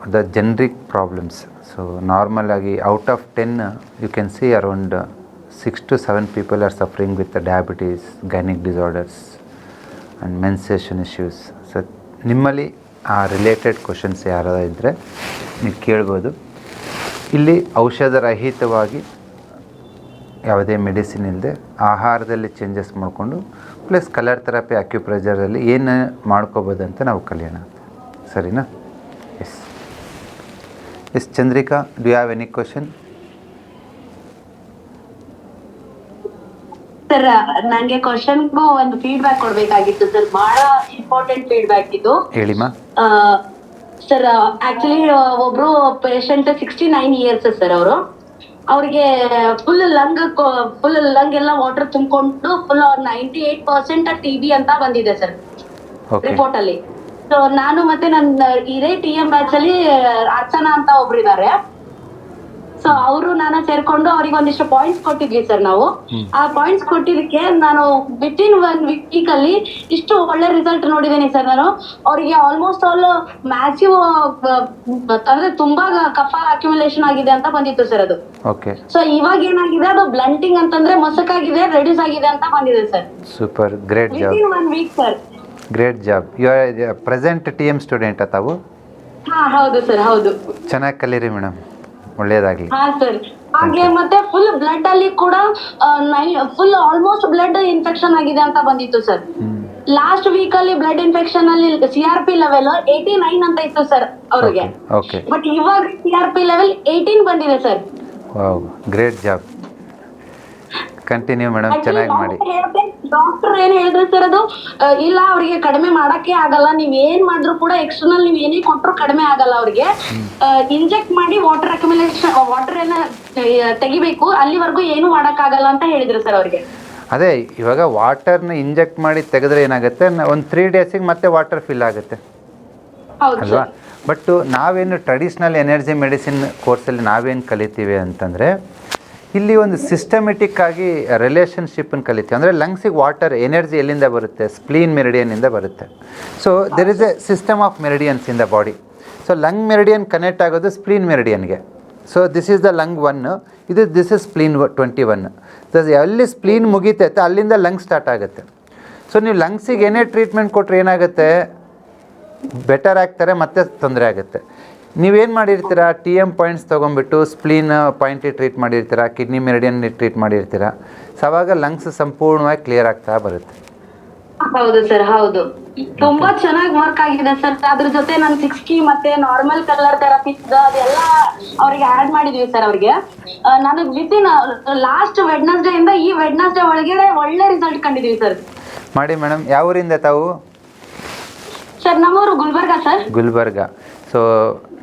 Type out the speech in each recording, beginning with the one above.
the generic problems. So normally out of 10 you can see around 6 to 7 people are suffering with the diabetes, gynec disorders and menstruation issues. So ನಿಮ್ಮಲ್ಲಿ ಆ related questions ಯಾರಾದರೂ ಇದ್ದರೆ ನೀವು ಕೇಳ್ಬೋದು. ಇಲ್ಲಿ ಔಷಧರಹಿತವಾಗಿ ಯಾವುದೇ medicine ಇಲ್ಲದೆ ಆಹಾರದಲ್ಲಿ ಚೇಂಜಸ್ ಮಾಡಿಕೊಂಡು ಪ್ಲಸ್ ಕಲರ್ ಥೆರಪಿ ಅಕ್ಯುಪ್ರೆಷರಲ್ಲಿ ಏನು ಮಾಡ್ಕೋಬೋದು ಅಂತ ನಾವು ಕಲಿಯೋಣ. ಸರಿನಾ? Yes Chandrika, do you have any question? Sir ನನಗೆ ಕ್ವಶನ್ಗೂ ಒಂದು ಫೀಡ್ಬ್ಯಾಕ್ ಕೊಡ್ಬೇಕಾಗಿತ್ತು ಸರ್, ಬಹಳ ಇಂಪಾರ್ಟೆಂಟ್ ಫೀಡ್ಬ್ಯಾಕ್ ಇದು. ಹೇಳಿಮ್ಮ. ಸರ್ ಆಕ್ಚುಲಿ ಒಬ್ರು ಪೇಷಂಟ್ 69 ಇಯರ್ಸ್ ಸರ್, ಅವ್ರಿಗೆ ಫುಲ್ ಲಂಗ್ ಎಲ್ಲ ವಾಟರ್ ತುಂಬಿಕೊಂಡು ಫುಲ್ 98% TB ಅಂತ ಬಂದಿದೆ ಸರ್ ರಿಪೋರ್ಟ್ ಅಲ್ಲಿ. ಸೊ ನಾನು ಮತ್ತೆ ನನ್ನ ಇದೇ TM ಬ್ಯಾಚ್ ಅಲ್ಲಿ ಅರ್ಚನಾ ಅಂತ ಒಬ್ರು ಇದಾರೆ. ಸೊ ಅವರು ನಾನು ಸೇರ್ಕೊಂಡು ಅವ್ರಿಗೆ ಒಂದಿಷ್ಟು ಪಾಯಿಂಟ್ಸ್ ಕೊಟ್ಟಿದ್ವಿ ಸರ್. ನಾವು ಆ ಪಾಯಿಂಟ್ಸ್ ಕೊಟ್ಟಿದ್ದಕ್ಕೆ ನಾನು ವಿತಿನ್ 1 ವೀಕ್ ಅಲ್ಲಿ ಇಷ್ಟು ಒಳ್ಳೆ ರಿಸಲ್ಟ್ ನೋಡಿದ್ದೀನಿ ಸರ್. ನಾನು ಅವರಿಗೆ ಆಲ್ಮೋಸ್ಟ್ ಆಲ್ ಮ್ಯಾಸಿವ್ ಅಂದ್ರೆ ತುಂಬಾ ಕಫ ಅಕ್ಯುಮುಲೇಷನ್ ಆಗಿದೆ ಅಂತ ಬಂದಿತ್ತು ಸರ್ ಅದು. ಸೊ ಇವಾಗ ಏನಾಗಿದೆ, ಅದು ಬ್ಲಂಟಿಂಗ್ ಅಂತಂದ್ರೆ ಮಸಕಾಗಿದೆ, ರೆಡ್ಯೂಸ್ ಆಗಿದೆ ಅಂತ ಬಂದಿದೆ sir. Super, great job. Within 1 week sir. Great job. You are present TM student ತಾವು? ಹಾ ಹೌದು ಸರ್, ಹೌದು. ಚೆನ್ನಾಗಿ ಕಲೀರಿ ಮೇಡಮ್, ಒಳ್ಳೇದಾಗ್ಲಿ. ಹಾ ಸರ್. ಹಾಗೆ ಮತ್ತೆ ಫುಲ್ ಬ್ಲಡ್ ಅಲ್ಲಿ ಕೂಡ ಫುಲ್ ಆಲ್ಮೋಸ್ಟ್ ಬ್ಲಡ್ ಇನ್ಫೆಕ್ಷನ್ ಆಗಿದೆ ಅಂತ ಬಂದಿತ್ತು ಸರ್. ಲಾಸ್ಟ್ ವೀಕ್ ಅಲ್ಲಿ ಬ್ಲಡ್ ಇನ್ಫೆಕ್ಷನ್ ಅಲ್ಲಿ CRP ಲೆವೆಲ್ 89 ಅಂತ ಇತ್ತು ಸರ್ ಅವ್ರಿಗೆ. ಬಟ್ ಇವಾಗ CRP ಲೆವೆಲ್ 18 ಬಂದಿದೆ sir. Wow, great job. Continue madam, ಚೆನ್ನಾಗಿ ಮಾಡಿ. ಡಾಕ್ಟರ್ ಏನ್ ಹೇಳಿದ್ರು ಸರ್, ಅದು ಇಲ್ಲ ಅವ್ರಿಗೆ ಕಡಿಮೆ ಮಾಡಕ್ಕೆ ಆಗಲ್ಲ, ನೀವ್ ಏನ್ ಮಾಡಿದ್ರು ಕೂಡ ಎಕ್ಸ್ಟರ್ನಲ್ ನೀವ್ ಏನೇ ಕೊಟ್ರು ಕಡಿಮೆ ಆಗಲ್ಲ ಅವ್ರಿಗೆ. ಇಂಜೆಕ್ಟ್ ಮಾಡಿ ವಾಟರ್ ಅಕ್ಯುಮುಲೇಷನ್, ವಾಟರ್ ಏನ ತೆಗಿಬೇಕು, ಅಲ್ಲಿವರೆಗೂ ಏನು ಮಾಡಕ್ ಆಗಲ್ಲ ಅಂತ ಹೇಳಿದ್ರು ಸರ್ ಅವ್ರಿಗೆ. ಅದೇ ಇವಾಗ ವಾಟರ್ನ ಇಂಜೆಕ್ಟ್ ಮಾಡಿ ತೆಗೆದ್ರೆ ಏನಾಗುತ್ತೆ, ಒಂದು 3 ಡೇಸಿಗೆ ಮತ್ತೆ ವಾಟರ್ ಫಿಲ್ ಆಗುತ್ತೆ ಅಲ್ವಾ. ಬಟ್ ನಾವೇನು ಟ್ರೆಡಿಷ್ನಲ್ ಎನರ್ಜಿ ಮೆಡಿಸಿನ್ ಕೋರ್ಸಲ್ಲಿ ನಾವೇನು ಕಲಿತೀವಿ ಅಂತಂದರೆ, ಇಲ್ಲಿ ಒಂದು ಸಿಸ್ಟಮೆಟಿಕ್ ಆಗಿ ರಿಲೇಷನ್ಶಿಪ್ಪನ್ನು ಕಲಿತೀವಿ. ಅಂದರೆ ಲಂಗ್ಸಿಗೆ ವಾಟರ್ ಎನರ್ಜಿ ಎಲ್ಲಿಂದ ಬರುತ್ತೆ? ಸ್ಪ್ಲೀನ್ ಮೆರಿಡಿಯನ್ನಿಂದ ಬರುತ್ತೆ. So there is a system of meridians in the body. So lung meridian connect ಆಗೋದು ಸ್ಪ್ಲೀನ್ ಮೆರಿಡಿಯನ್ಗೆ. So this is the lung 1, this is spleen 21. So ಎಲ್ಲಿ ಸ್ಪ್ಲೀನ್ ಮುಗಿತೈತೆ ಅಲ್ಲಿಂದ ಲಂಗ್ ಸ್ಟಾರ್ಟ್ ಆಗುತ್ತೆ. ಸೊ ನೀವು ಲಂಗ್ಸಿಗೆ ಏನೇ ಟ್ರೀಟ್ಮೆಂಟ್ ಕೊಟ್ಟರೆ ಏನಾಗುತ್ತೆ, ಬೆಟರ್ ಆಗ್ತಾರೆ, ಮತ್ತೆ ತೊಂದರೆ ಆಗುತ್ತೆ. ನೀವೇನು ಮಾಡಿರ್ತೀರ, TM ಪಾಯಿಂಟ್ಸ್ ತೊಗೊಂಡ್ಬಿಟ್ಟು ಸ್ಪ್ಲೀನ್ ಪಾಯಿಂಟಿಗೆ ಟ್ರೀಟ್ ಮಾಡಿರ್ತೀರ, ಕಿಡ್ನಿ ಮೆರಿಡಿಯನ್ ಟ್ರೀಟ್ ಮಾಡಿರ್ತೀರ. ಸೊ ಅವಾಗ ಲಂಗ್ಸ್ ಸಂಪೂರ್ಣವಾಗಿ ಕ್ಲಿಯರ್ ಆಗ್ತಾ ಬರುತ್ತೆ. ಹೌದು ಸರ್, ಹೌದು. ತುಂಬಾ ಚೆನ್ನಾಗಿ ವರ್ಕ್ ಆಗಿದೆ ಸರ್. ಅದ್ರ ಜೊತೆ ನಾನು 6 ಮತ್ತೆ ನಾರ್ಮಲ್ ಕಲರ್ ಥೆರಪಿ ಅದೆಲ್ಲ ಅವ್ರಿಗೆ ಆಡ್ ಮಾಡಿದ್ವಿ ಸರ್. ಅವ್ರಿಗೆ ನಾನು ವಿತಿನ್ ಲಾಸ್ಟ್ ವೆಡ್ನಸ್ಡೇ ಇಂದ ಈ ವೆಡ್ನಸ್ಡೇ ಒಳಗಡೆ ಒಳ್ಳೆ ರಿಸಲ್ಟ್ ಕಂಡಿದೀವಿ ಸರ್. ಮಾಡಿ ಮೇಡಮ್. ಯಾವ ಊರಿಂದ ತಾವು? ಸರ್ ನಮ್ಮೂರು ಗುಲ್ಬರ್ಗ ಸರ್. ಗುಲ್ಬರ್ಗ. ಸೊ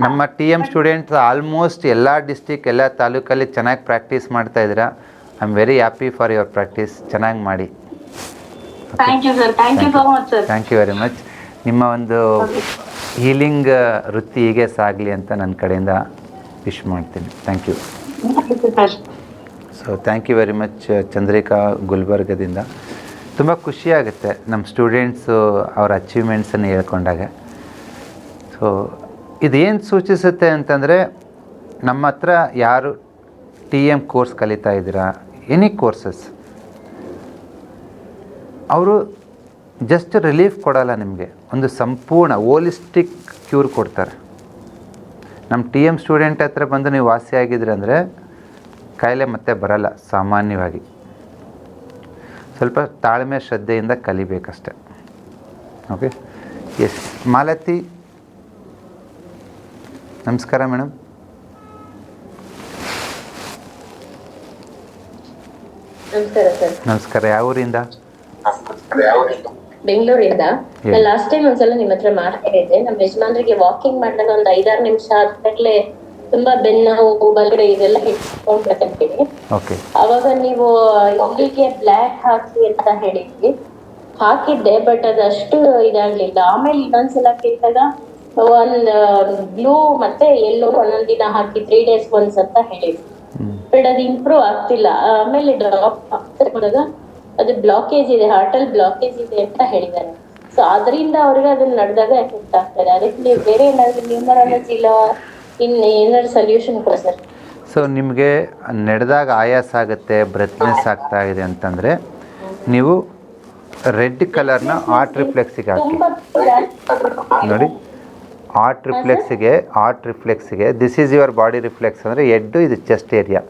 ನಮ್ಮ TM ಸ್ಟೂಡೆಂಟ್ಸ್ ಆಲ್ಮೋಸ್ಟ್ ಎಲ್ಲ ಡಿಸ್ಟಿಕ್, ಎಲ್ಲ ತಾಲೂಕಲ್ಲಿ ಚೆನ್ನಾಗಿ ಪ್ರಾಕ್ಟೀಸ್ ಮಾಡ್ತಾಯಿದ್ದೀರಾ. I am very happy for your practice. ಚೆನ್ನಾಗಿ ಮಾಡಿ. Thank you sir, thank you so much sir. Thank you very much. ನಿಮ್ಮ ಒಂದು ಹೀಲಿಂಗ್ ವೃತ್ತಿ ಹೀಗೆ ಸಾಗಲಿ ಅಂತ ನನ್ನ ಕಡೆಯಿಂದ ವಿಶ್ ಮಾಡ್ತೀನಿ. Thank you. So thank you very much Chandrika, ಗುಲ್ಬರ್ಗದಿಂದ. ತುಂಬ ಖುಷಿಯಾಗುತ್ತೆ ನಮ್ಮ ಸ್ಟೂಡೆಂಟ್ಸು ಅವ್ರ ಅಚೀವ್ಮೆಂಟ್ಸನ್ನು ಹೇಳ್ಕೊಂಡಾಗ. ಸೊ ಇದೇನು ಸೂಚಿಸುತ್ತೆ ಅಂತಂದರೆ, ನಮ್ಮ ಹತ್ರ ಯಾರು TM ಕೋರ್ಸ್ ಕಲಿತಾ ಇದ್ದೀರಾ, ಎನಿ ಕೋರ್ಸಸ್, ಅವರು ಜಸ್ಟ್ ರಿಲೀಫ್ ಕೊಡಲ್ಲ ನಿಮಗೆ, ಒಂದು ಸಂಪೂರ್ಣ ಹೋಲಿಸ್ಟಿಕ್ ಕ್ಯೂರ್ ಕೊಡ್ತಾರೆ. ನಮ್ಮ TM ಸ್ಟೂಡೆಂಟ್ ಹತ್ರ ಬಂದು ನೀವು ವಾಸಿಯಾಗಿದ್ರೆ ಅಂದರೆ ಕಾಯಿಲೆ ಮತ್ತೆ ಬರಲ್ಲ ಸಾಮಾನ್ಯವಾಗಿ. ಸ್ವಲ್ಪ ತಾಳ್ಮೆ, ಶ್ರದ್ಧೆಯಿಂದ ಕಲಿಬೇಕಷ್ಟೆ. ಓಕೆ. ಎಸ್ ಮಾಲತಿ, ನಮಸ್ಕಾರ ಮೇಡಮ್. ನಮಸ್ಕಾರ ಸರ್. ನಮಸ್ಕಾರ. ಯಾವ ಊರಿಂದ? ಬೆಂಗಳೂರಿಂದ. ಲಾಸ್ಟ್ ಟೈಮ್ ಒಂದ್ಸಲ ನಿಮ್ಮ ಹತ್ರ ಮಾತಾಡಿದ್ದೆ. ನಮ್ಮ ಯಜಮಾನ್ರಿಗೆ ವಾಕಿಂಗ್ ಮಾಡಿದಾಗ ಒಂದು 5-6 ನಿಮಿಷ ಆದ್ಮೇಲೆ ತುಂಬಾ ಬೆನ್ನು ಬಲಗಡೆ ಇದೆಲ್ಲ ಹಿಡ್ಕೊಂಡ್ಬಿಡ್ತೀನಿ. ಅವಾಗ ನೀವು ಇಲ್ಲಿಗೆ ಬ್ಲ್ಯಾಕ್ ಹಾಕಿ ಅಂತ ಹೇಳಿದ್ವಿ. ಹಾಕಿದ್ದೆ, ಬಟ್ ಅದಷ್ಟು ಇದಾಗ್ಲಿಲ್ಲ. ಆಮೇಲೆ ಇನ್ನೊಂದ್ಸಲ ಕೇಳಿದಾಗ ಒಂದ್ ಬ್ಲೂ ಮತ್ತೆ ಎಲ್ಲೋ ಒಂದೊಂದ್ ದಿನ ಹಾಕಿ 3 days once ಅಂತ ಹೇಳಿದ್ವಿ. ಬಟ್ ಅದು ಇಂಪ್ರೂವ್ ಆಗ್ತಿಲ್ಲ. ಆಮೇಲೆ ಡ್ರಾಪ್ ಹೋದಾಗ ಅದು ಬ್ಲಾಕೇಜ್ ಇದೆ, ಹಾರ್ಟಲ್ ಬ್ಲಾಕೇಜ್ ಇದೆ ಅಂತ ಹೇಳಿದ್ದಾರೆ. ಸೊ ಅದರಿಂದ ಅವ್ರಿಗೆ ಅದನ್ನ ನಡೆದಾಗ ಎಫೆಕ್ಟ್ ಆಗ್ತದೆ. ಅದಕ್ಕೆ ನೀವು ಬೇರೆ ಏನಾದ್ರು ನ್ಯೂಮರಾಲಜಿ ಇಲ್ಲ ಏನಾದ್ರು ಸೊಲ್ಯೂಷನ್ ಕೊಡಿ ಸರ್. ಸೊ ನಿಮಗೆ ನಡೆದಾಗ ಆಯಾಸ ಆಗುತ್ತೆ, ಬ್ರೆತ್ನೆಸ್ ಆಗ್ತಾ ಇದೆ ಅಂತಂದರೆ ನೀವು ರೆಡ್ ಕಲರ್ನ ಆರ್ಟ್ ರಿಫ್ಲೆಕ್ಸಿಗೆ ಹಾಕಿ ತುಂಬಾ ನೋಡಿ. ಆರ್ಟ್ ರಿಫ್ಲೆಕ್ಸಿಗೆ this is your body reflex ಅಂದರೆ ಹೆಡ್ಡು, ಇದು ಚೆಸ್ಟ್ ಏರಿಯಾ.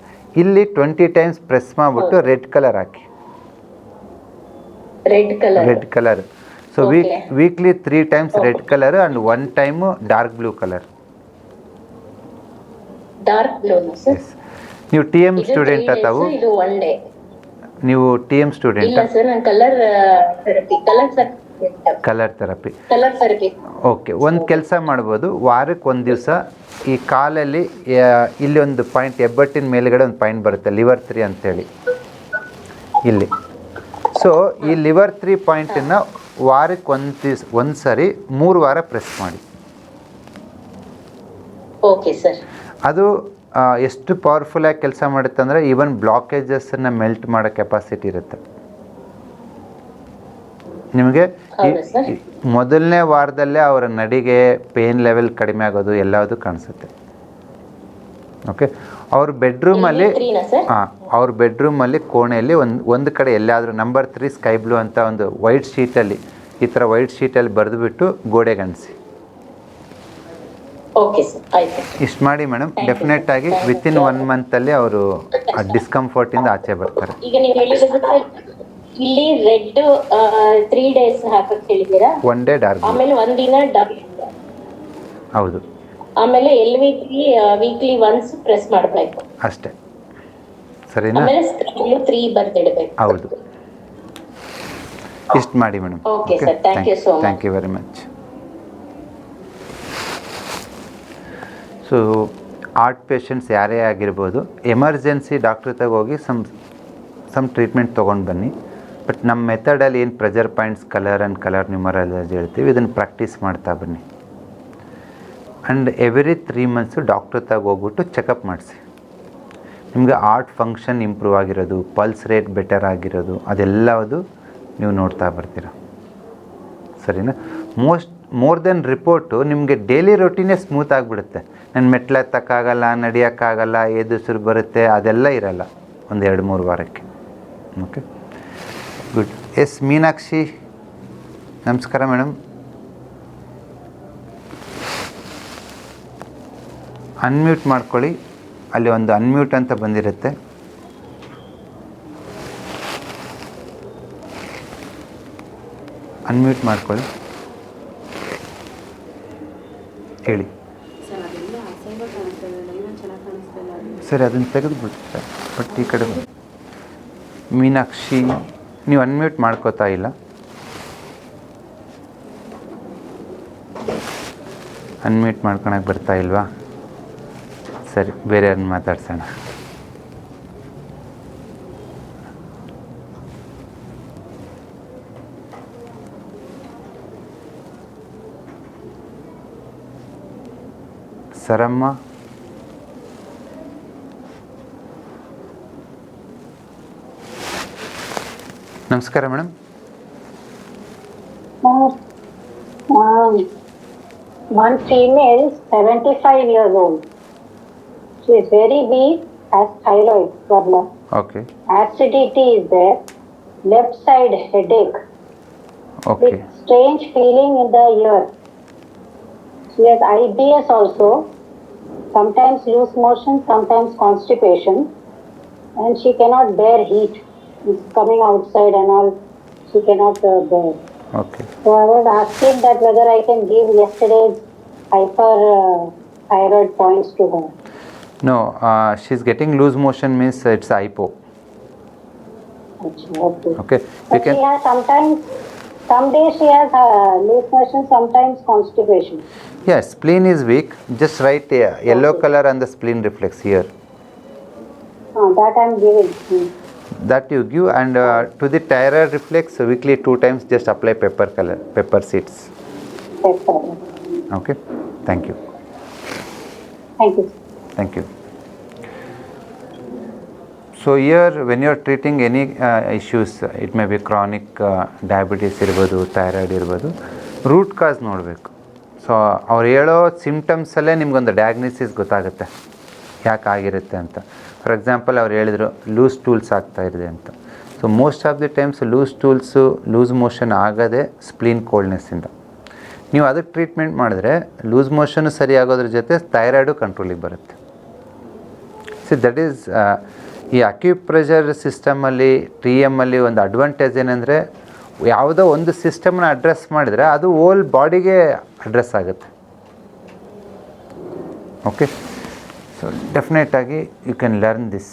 ಇಲ್ಲಿ 20 ಟೈಮ್ಸ್ ಪ್ರೆಸ್ ಮಾಡಿಬಿಟ್ಟು ರೆಡ್ ಕಲರ್ ಹಾಕಿ. Red colour. So weekly 3 times red colour and 1 time dark blue colour. Dark blue sir. ನೀವು ಟಿ ಎಮ್ ಸ್ಟೂಡೆಂಟ್ ತಾವು? ಇದು one day. ನೀವು T M student? ಇಲ್ಲ ಸರ್, ನಾನು ಕಲರ್ ಥೆರಪಿ. ಓಕೆ, ಒಂದು ಕೆಲಸ ಮಾಡ್ಬೋದು. ವಾರಕ್ಕೆ ಒಂದು ದಿವಸ ಈ ಕಾಲಲ್ಲಿ ಇಲ್ಲಿ ಒಂದು ಪಾಯಿಂಟ್, ಹೆಬ್ಬಟ್ಟಿನ ಮೇಲುಗಡೆ ಒಂದು ಪಾಯಿಂಟ್ ಬರುತ್ತೆ, ಲಿವರ್ 3 ಅಂತೇಳಿ ಇಲ್ಲಿ. ಸೊ ಈ ಲಿವರ್ 3 ಪಾಯಿಂಟನ್ನು ವಾರಕ್ಕೆ ಒಂದು ಸರಿ 3 ವಾರ ಪ್ರೆಸ್ ಮಾಡಿ. Okay sir. ಅದು ಎಷ್ಟು ಪವರ್ಫುಲ್ಲಾಗಿ ಕೆಲಸ ಮಾಡುತ್ತೆ ಅಂದರೆ ಈವನ್ ಬ್ಲಾಕೇಜಸ್ಸನ್ನು ಮೆಲ್ಟ್ ಮಾಡೋ ಕೆಪಾಸಿಟಿ ಇರುತ್ತೆ ನಿಮಗೆ. ಮೊದಲನೇ ವಾರದಲ್ಲೇ ಅವರ ನಡಿಗೆ ಪೇನ್ ಲೆವೆಲ್ ಕಡಿಮೆ ಆಗೋದು ಎಲ್ಲದೂ ಕಾಣಿಸುತ್ತೆ. ಓಕೆ, ಅವ್ರ ಬೆಡ್ರೂಮಲ್ಲಿ ಅವ್ರ ಬೆಡ್ರೂಮಲ್ಲಿ ಕೋಣೆಯಲ್ಲಿ ಒಂದು ಕಡೆ ಎಲ್ಲಾದರೂ ನಂಬರ್ 3 ಸ್ಕೈ ಬ್ಲೂ ಅಂತ ಒಂದು ವೈಟ್ ಶೀಟಲ್ಲಿ, ಈ ಥರ ವೈಟ್ ಶೀಟಲ್ಲಿ ಬರೆದುಬಿಟ್ಟು ಗೋಡೆಗೆ ಅಂಟಿಸಿ. ಇಷ್ಟು ಮಾಡಿ ಮೇಡಮ್, ಡೆಫಿನೆಟ್ ಆಗಿ ವಿತಿನ್ 1 ಮಂತಲ್ಲಿ ಅವರು ಡಿಸ್ಕಂಫರ್ಟಿಂದ ಆಚೆ ಬರ್ತಾರೆ. ಈಗ ನೀವು ಹೇಳಿದ್ರೆ ಇಲ್ಲಿ ರೆಡ್ 3 ಡೇಸ್ ಹಾಕಕ್ಕೆ ಹೇಳಿದ್ದೀರಾ? 1 ಡೇ ಡಾರ್ಕ್, ಆಮೇಲೆ ಒಂದಿನ ಡಾರ್ಕ್. ಹೌದು. ಆಮೇಲೆ LV3 ವೀಕ್ಲಿ ಒನ್ಸ್ ಪ್ರೆಸ್ ಮಾಡಬೇಕು ಅಷ್ಟೇ, ಸರಿನಾ? ಆಮೇಲೆ 3 ಬರ್ದಿಡಬೇಕು. ಹೌದು, ಇಷ್ಟು ಮಾಡಿ madam. Okay sir, thank you so much. Thank you very much. So heart patients ಯಾರೇ ಆಗಿರ್ಬೋದು, ಎಮರ್ಜೆನ್ಸಿ ಡಾಕ್ಟ್ರ್ ಹತ್ರ ಹೋಗಿ ಸಮ್ ಟ್ರೀಟ್ಮೆಂಟ್ ತೊಗೊಂಡು ಬನ್ನಿ. ಬಟ್ ನಮ್ಮ ಮೆಥಡಲ್ಲಿ ಏನು pressure points, colour and colour numerology ಹೇಳ್ತೀವಿ, ಇದನ್ನು ಪ್ರಾಕ್ಟೀಸ್ ಮಾಡ್ತಾ ಬನ್ನಿ. ಆ್ಯಂಡ್ ಎವ್ರಿ 3 ಮಂತ್ಸು ಡಾಕ್ಟ್ರ್ ಹತ್ರ ಹೋಗ್ಬಿಟ್ಟು ಚೆಕಪ್ ಮಾಡಿಸಿ. ನಿಮಗೆ ಹಾರ್ಟ್ ಫಂಕ್ಷನ್ ಇಂಪ್ರೂವ್ ಆಗಿರೋದು, ಪಲ್ಸ್ ರೇಟ್ ಬೆಟರ್ ಆಗಿರೋದು, ಅದೆಲ್ಲದು ನೀವು ನೋಡ್ತಾ ಬರ್ತೀರ, ಸರಿನಾ? ಮೋರ್ ದೆನ್ ರಿಪೋರ್ಟು ನಿಮಗೆ ಡೈಲಿ ರೊಟೀನೇ ಸ್ಮೂತ್ ಆಗಿಬಿಡುತ್ತೆ. ನಾನು ಮೆಟ್ಲು ಹತ್ತಕ್ಕಾಗಲ್ಲ, ನಡೆಯೋಕ್ಕಾಗಲ್ಲ, ಎದುರು ಬರುತ್ತೆ, ಅದೆಲ್ಲ ಇರಲ್ಲ ಒಂದು 2-3 ವಾರಕ್ಕೆ. Okay, good. ಎಸ್ ಮೀನಾಕ್ಷಿ, ನಮಸ್ಕಾರ ಮೇಡಮ್. ಅನ್ಮ್ಯೂಟ್ ಮಾಡ್ಕೊಳ್ಳಿ, ಅಲ್ಲಿ ಒಂದು ಅನ್ಮ್ಯೂಟ್ ಅಂತ ಬಂದಿರುತ್ತೆ. ಅನ್ಮ್ಯೂಟ್ ಮಾಡ್ಕೊಳ್ಳಿ, ಹೇಳಿ. ಸರಿ, ಅದನ್ನು ತೆಗೆದುಬಿಡ್ತಾರೆ. ಬಟ್ ಈ ಕಡೆ ಮೀನಾಕ್ಷಿ, ನೀವು ಅನ್ಮ್ಯೂಟ್ ಮಾಡ್ಕೋತಾ ಇಲ್ಲ. ಅನ್ಮ್ಯೂಟ್ ಮಾಡ್ಕೊಳಕ್ಕೆ ಬರ್ತಾ ಇಲ್ವಾ? ಸರಿ, ಬೇರೆ ಯಾರನ್ನ ಮಾತಾಡ್ಸೋಣ. ಸರಮ್ಮ, ನಮಸ್ಕಾರ madam. One female, 75 years old. She is very weak, has thyroid problem. Okay. Acidity is there. Left side headache. Okay. With strange feeling in the ear. She has IBS also. Sometimes loose motion, sometimes constipation. And she cannot bear heat. It's coming outside and all. She cannot bear. Okay. So I was asking that whether I can give yesterday's hyperthyroid points to her. No, she's getting loose motion means it's hypo. Okay. Okay. But she has sometimes, some days she has loose motion, sometimes constipation. Yeah, spleen is weak. Just write yellow color on the spleen reflex here. That I am giving. That you give, and to the thyroid reflex weekly 2 times just apply pepper seeds. Pepper. Okay, thank you. Thank you. Thank you. So here when you are treating any issues, it may be chronic diabetes ಇರ್ಬೋದು, thyroid ಇರ್ಬೋದು, root cause ನೋಡಬೇಕು. So ಅವ್ರು ಹೇಳೋ ಸಿಮ್ಟಮ್ಸಲ್ಲೇ ನಿಮ್ಗೊಂದು diagnosis ಗೊತ್ತಾಗುತ್ತೆ ಯಾಕೆ ಆಗಿರುತ್ತೆ ಅಂತ. ಫಾರ್ ಎಕ್ಸಾಂಪಲ್ ಅವ್ರು ಹೇಳಿದರು ಲೂಸ್ ಟೂಲ್ಸ್ ಆಗ್ತಾಯಿದೆ ಅಂತ. So most of the times loose motion ಆಗೋದೇ ಸ್ಪ್ಲೀನ್ ಕೋಲ್ಡ್ನೆಸ್ಸಿಂದ. ನೀವು ಅದಕ್ಕೆ ಟ್ರೀಟ್ಮೆಂಟ್ ಮಾಡಿದ್ರೆ ಲೂಸ್ ಮೋಷನು ಸರಿ ಆಗೋದ್ರ ಜೊತೆ ಥೈರಾಯ್ಡು ಕಂಟ್ರೋಲಿಗೆ ಬರುತ್ತೆ. ಸಿ ದಟ್ ಈಸ್ ಈ ಅಕ್ಯುಪ್ರೆಷರ್ ಸಿಸ್ಟಮಲ್ಲಿ TM ಅಲ್ಲಿ ಒಂದು ಅಡ್ವಾಂಟೇಜ್ ಏನಂದರೆ ಯಾವುದೋ ಒಂದು ಸಿಸ್ಟಮ್ನ ಅಡ್ರೆಸ್ ಮಾಡಿದರೆ ಅದು ಓಲ್ ಬಾಡಿಗೆ ಅಡ್ರೆಸ್ ಆಗುತ್ತೆ. ಓಕೆ, ಸೊ ಡೆಫಿನೆಟಾಗಿ you can learn this.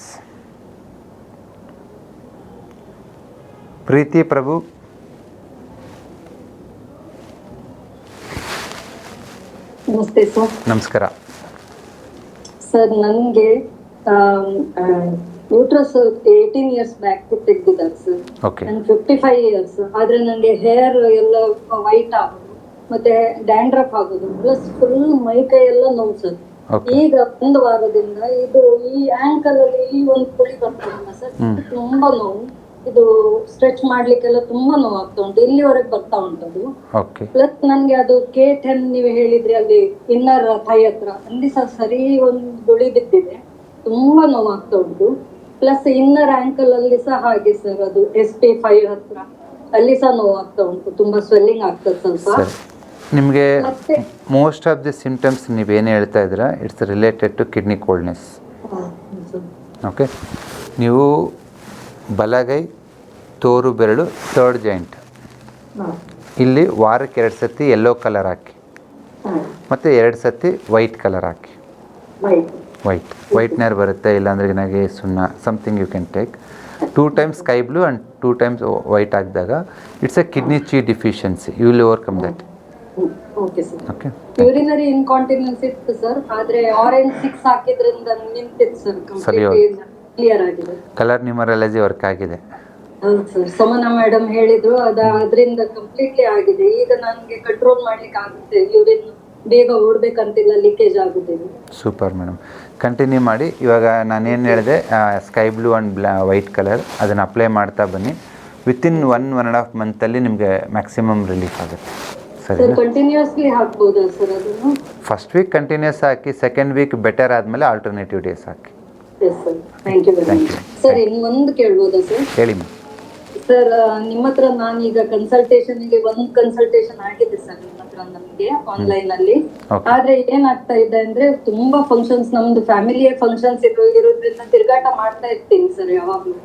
Preeti Prabhu, ನಮಸ್ತೆ ಸರ್. ನಮಸ್ಕಾರ. ಸರ್ ನನಗೆ ಯೂಟ್ರಸ್ 18 ಇಯರ್ಸ್ ಬ್ಯಾಕ್ ತೆಗ್ದಿದ್ದಾರೆ ಸರ್. ಓಕೆ. ನಾನು 55 ಇಯರ್ಸ್. ಆದ್ರೆ ನನಗೆ ಹೇರ್ ಎಲ್ಲ ವೈಟ್ ಆಗೋದು ಮತ್ತೆ ಡ್ಯಾಂಡ್ರಫ್ ಆಗೋದು ಪ್ಲಸ್ ಫುಲ್ ಮೈ ಕೈ ಎಲ್ಲ ನೋವು ಸರ್. ಈಗ ಒಂದು ವಾರದಿಂದ ಇದು ಈ ಆಂಕಲ್ ಅಲ್ಲಿ ಈ ಒಂದು ಕುಳಿ ಬರ್ತಾ ಸರ್, ತುಂಬಾ ನೋವು. ಇದು ಸ್ಟ್ರೆಚ್ ಮಾಡ್ಲಿಕ್ಕೆಲ್ಲ ತುಂಬಾ ನೋವು ಆಗ್ತಾ ಉಂಟು, ಇಲ್ಲಿವರೆಗೆ ಬರ್ತಾ ಉಂಟದು. ಪ್ಲಸ್ ನನ್ಗೆ ಅದು K10 ನೀವು ಹೇಳಿದ್ರಿ ಅಲ್ಲಿ ಇನ್ನರ್ ಥೈ ಹತ್ರ ಅಲ್ಲಿ ಸರಿ ಒಂದು ಗುಳಿ ಬಿದ್ದಿದೆ, ತುಂಬಾ ನೋವು ಆಗ್ತಾ ಉಂಟು. ಪ್ಲಸ್ ಇನ್ನರ್ ಆಂಕಲ್ ಅಲ್ಲಿ ಸಹ ಹಾಗೆ ಸರ್, ಅದು SP5 ಹತ್ರ ಅಲ್ಲಿ ಸಹ ನೋವು ಆಗ್ತಾ ಉಂಟು, ತುಂಬಾ ಸ್ವೆಲ್ಲಿಂಗ್ ಆಗ್ತದೆ ಸ್ವಲ್ಪ. ನಿಮಗೆ ಮೋಸ್ಟ್ ಆಫ್ ದಿ ಸಿಂಪ್ಟಮ್ಸ್ ನೀವೇನು ಹೇಳ್ತಾ ಇದ್ದೀರಾ it's related to kidney coldness. Okay, ನೀವು ಬಲಗೈ ತೋರು ಬೆರಳು 3rd ಜಾಯಿಂಟ್ ಇಲ್ಲಿ ವಾರಕ್ಕೆ 2 ಸತಿ ಯೆಲ್ಲೋ ಕಲರ್ ಹಾಕಿ ಮತ್ತು 2 ಸತಿ ವೈಟ್ ಕಲರ್ ಹಾಕಿ. ವೈಟ್ನರ್ ಬರುತ್ತೆ, ಇಲ್ಲಾಂದರೆ ನನಗೆ ಸುಣ್ಣ something you can take. 2 times sky blue and 2 times white ಹಾಕಿದಾಗ it's a kidney chi deficiency, you will overcome that. Okay sir. Urinary incontinence ಇತ್ತು ಸರ್, ಆದ್ರೆ ಆರೆಂಜ್ 6 ಹಾಕಿದ್ರಿಂದ ನಿಂತಿತ್ತು ಸರ್, ಕ್ಲಿಯರ್ ಆಗಿದೆ. ಕಲರ್ ನ್ಯೂಮರಾಲಜಿ ವರ್ಕ್ ಆಗಿದೆ. ಹೌದು ಸರ್, ಸಮನಾ ಮೇಡಮ್ ಹೇಳಿದ್ರು ಅದರಿಂದ ಕಂಪ್ಲೀಟ್ಲಿ ಆಗಿದೆ. ಈಗ ನನಗೆ ಕಂಟ್ರೋಲ್ ಮಾಡ್ಲಿಕ್ಕೆ ಆಗುತ್ತೆ, ಯೂರಿನ್ ಬೇಗ ಓಡ್ಬೇಕಂತಿಲ್ಲ, ಲೀಕೇಜ್ ಆಗುದಿಲ್ಲ. ಸೂಪರ್ ಮೇಡಮ್, ಕಂಟಿನ್ಯೂ ಮಾಡಿ. ಇವಾಗ ನಾನೇನು ಹೇಳಿದೆ sky blue and white colour ಅದನ್ನು ಅಪ್ಲೈ ಮಾಡ್ತಾ ಬನ್ನಿ. ವಿತಿನ್ 1.5 ಮಂತಲ್ಲಿ ನಿಮಗೆ ಮ್ಯಾಕ್ಸಿಮಮ್ ರಿಲೀಫ್ ಆಗುತ್ತೆ. ಸರಿ, ಕಂಟಿನ್ಯೂಸ್ಲಿ ಹಾಕ್ಬೋದಾ ಸರ್ ಅದನ್ನು? ಫಸ್ಟ್ ವೀಕ್ ಕಂಟಿನ್ಯೂಸ್ ಹಾಕಿ, ಸೆಕೆಂಡ್ ವೀಕ್ ಬೆಟರ್ ಆದಮೇಲೆ ಆಲ್ಟರ್ನೇಟಿವ್ ಡೇಸ್ ಹಾಕಿ. Thank you very much sir. ಇನ್ನೊಂದು ಕೇಳ್ಬೋದಾ ಸರ್? ಹೇಳಿ ಸರ್. ನಿಮ್ಮ ಹತ್ರ ನಾನೀಗ ಕನ್ಸಲ್ಟೇಷನ್ಗೆ ಒಂದು ಕನ್ಸಲ್ಟೇಷನ್ ಆಗಿದೆ ಸರ್ ನಿಮ್ಮ ಹತ್ರ ನಮಗೆ ಆನ್ಲೈನ್ ಅಲ್ಲಿ. ಆದ್ರೆ ಏನಾಗ್ತಾ ಇದೆ ಅಂದ್ರೆ ತುಂಬಾ ಫಂಕ್ಷನ್ಸ್, ನಮ್ದು ಫ್ಯಾಮಿಲಿಯ ಫಂಕ್ಷನ್ಸ್ ಇರೋದ್ರಿಂದ ತಿರ್ಗಾಟ ಮಾಡ್ತಾ ಇರ್ತೀನಿ ಸರ್ ಯಾವಾಗ್ಲೂ.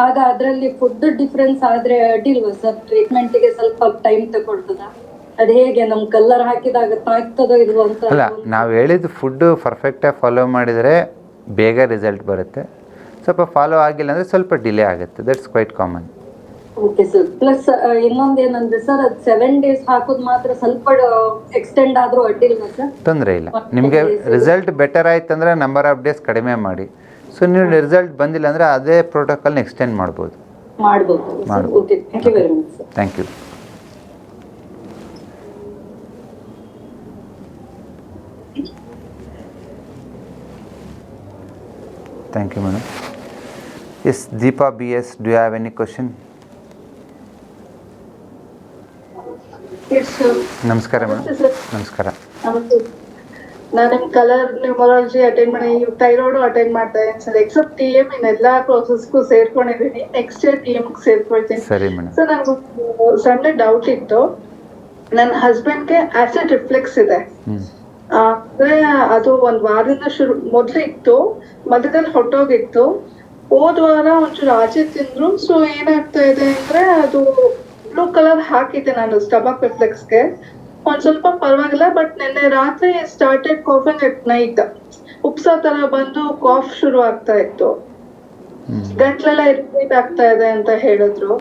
ಆಗ ಅದ್ರಲ್ಲಿ ಫುಡ್ ಡಿಫ್ರೆನ್ಸ್ ಆದ್ರೆ ಅಡ್ಡಿಲ್ವಾ ಸರ್? ಟ್ರೀಟ್ಮೆಂಟ್ಗೆ ಸ್ವಲ್ಪ ಟೈಮ್ ತಗೊಳ್ತದ? ಅದು ಹೇಗೆ ನಮ್ ಕಲರ್ ಹಾಕಿದಾಗ ತಾಗ್ತದೋ ಇಲ್ವೋ ಅಂತ. ಅಲ್ಲ, ನಾವು ಹೇಳಿದ್ದು ಫುಡ್ ಪರ್ಫೆಕ್ಟಾಗಿ ಫಾಲೋ ಮಾಡಿದರೆ ಬೇಗ ರಿಸಲ್ಟ್ ಬರುತ್ತೆ. ಸ್ವಲ್ಪ ಫಾಲೋ ಆಗಿಲ್ಲ ಅಂದರೆ ಸ್ವಲ್ಪ ಡಿಲೇ ಆಗುತ್ತೆ, that's quite common. Okay sir. Plus ಇನ್ನೊಂದೇನಂದ್ರೆ ಸರ್, ಅದು 7 ಡೇಸ್ ಹಾಕೋದು ಮಾತ್ರ ಸ್ವಲ್ಪ ಎಕ್ಸ್ಟೆಂಡ್ ಆದ್ರೂ ಅಡ್ಡಿಲ್ವಾ ಸರ್? ತೊಂದರೆ ಇಲ್ಲ. ನಿಮಗೆ ರಿಸಲ್ಟ್ ಬೆಟರ್ ಆಯ್ತು ಅಂದರೆ ನಂಬರ್ ಆಫ್ ಡೇಸ್ ಕಡಿಮೆ ಮಾಡಿ. ಸೊ ನೀವು ರಿಸಲ್ಟ್ ಬಂದಿಲ್ಲ ಅಂದರೆ ಅದೇ ಪ್ರೋಟೋಕಾಲ್ನ ಎಕ್ಸ್ಟೆಂಡ್ ಮಾಡ್ಬೋದು. Okay, thank you very much sir. Thank you. Thank you, madam. Yes, Deepa BS, do you have any question? Yes, sir. ನಮಸ್ಕಾರ ಮೇಡಮ್. ನಮಸ್ಕಾರ. ನಾನು ಕಲರ್ ನ್ಯೂಮರಾಲಜಿ ಅಟೆಂಡ್ ಮಾಡಿ, ಥೈರಾಯ್ಡ್ ಅಟೆಂಡ್ ಮಾಡ್ತಾ ಇದ್ದೀನಿ ಸರ್. ಎಕ್ಸೆಪ್ಟ್ TM ಇನ್ ಎಲ್ಲಾ ಪ್ರೋಸೆಸ್ಗೂ ಸೇರ್ಕೊಂಡಿದ್ದೀನಿ. Next year TM ಸೇರ್ಕೊಳ್ತೀನಿ. ಸರಿ ಮೇಡಮ್. ಸೊ ನನಗೆ ಸಣ್ಣ ಡೌಟ್ ಇತ್ತು. ನನ್ನ ಹಸ್ಬೆಂಡ್ಗೆ ಆಸಿಡ್ ರಿಫ್ಲೆಕ್ಸ್ ಇದೆ. ಅಂದ್ರೆ ಅದು ಒಂದ್ ವಾರದಿಂದ ಮೊದ್ಲು ಇತ್ತು, ಮಧ್ಯದಲ್ಲಿ ಹೊಟ್ಟೋಗಿತ್ತು. ಹೋದ್ ವಾರ ಒಂಚೂರು ಆಚೆ ತಿಂದ್ರು. ಸೊ ಏನಾಗ್ತಾ ಇದೆ ಅಂದ್ರೆ, ಅದು ಬ್ಲೂ ಕಲರ್ ಹಾಕಿದ್ದೆ ನಾನು ಸ್ಟಮಕ್ ರಿಫ್ಲೆಕ್ಸ್ಗೆ, ಒಂದ್ ಸ್ವಲ್ಪ ಪರವಾಗಿಲ್ಲ. ಬಟ್ ನಿನ್ನೆ ರಾತ್ರಿ ಸ್ಟಾರ್ಟೆಡ್ ಕಾಫಿಂಗ್ ಅಟ್ ನೈಟ್, ಉಪ್ಸ ತರ ಬಂದು ಕಾಫ್ ಶುರು ಆಗ್ತಾ ಇತ್ತು, ಗಂಟ್ಲೆಲ್ಲ ಇರಿಟೇಟ್ ಆಗ್ತಾ ಇದೆ ಅಂತ ಹೇಳಿದ್ರು.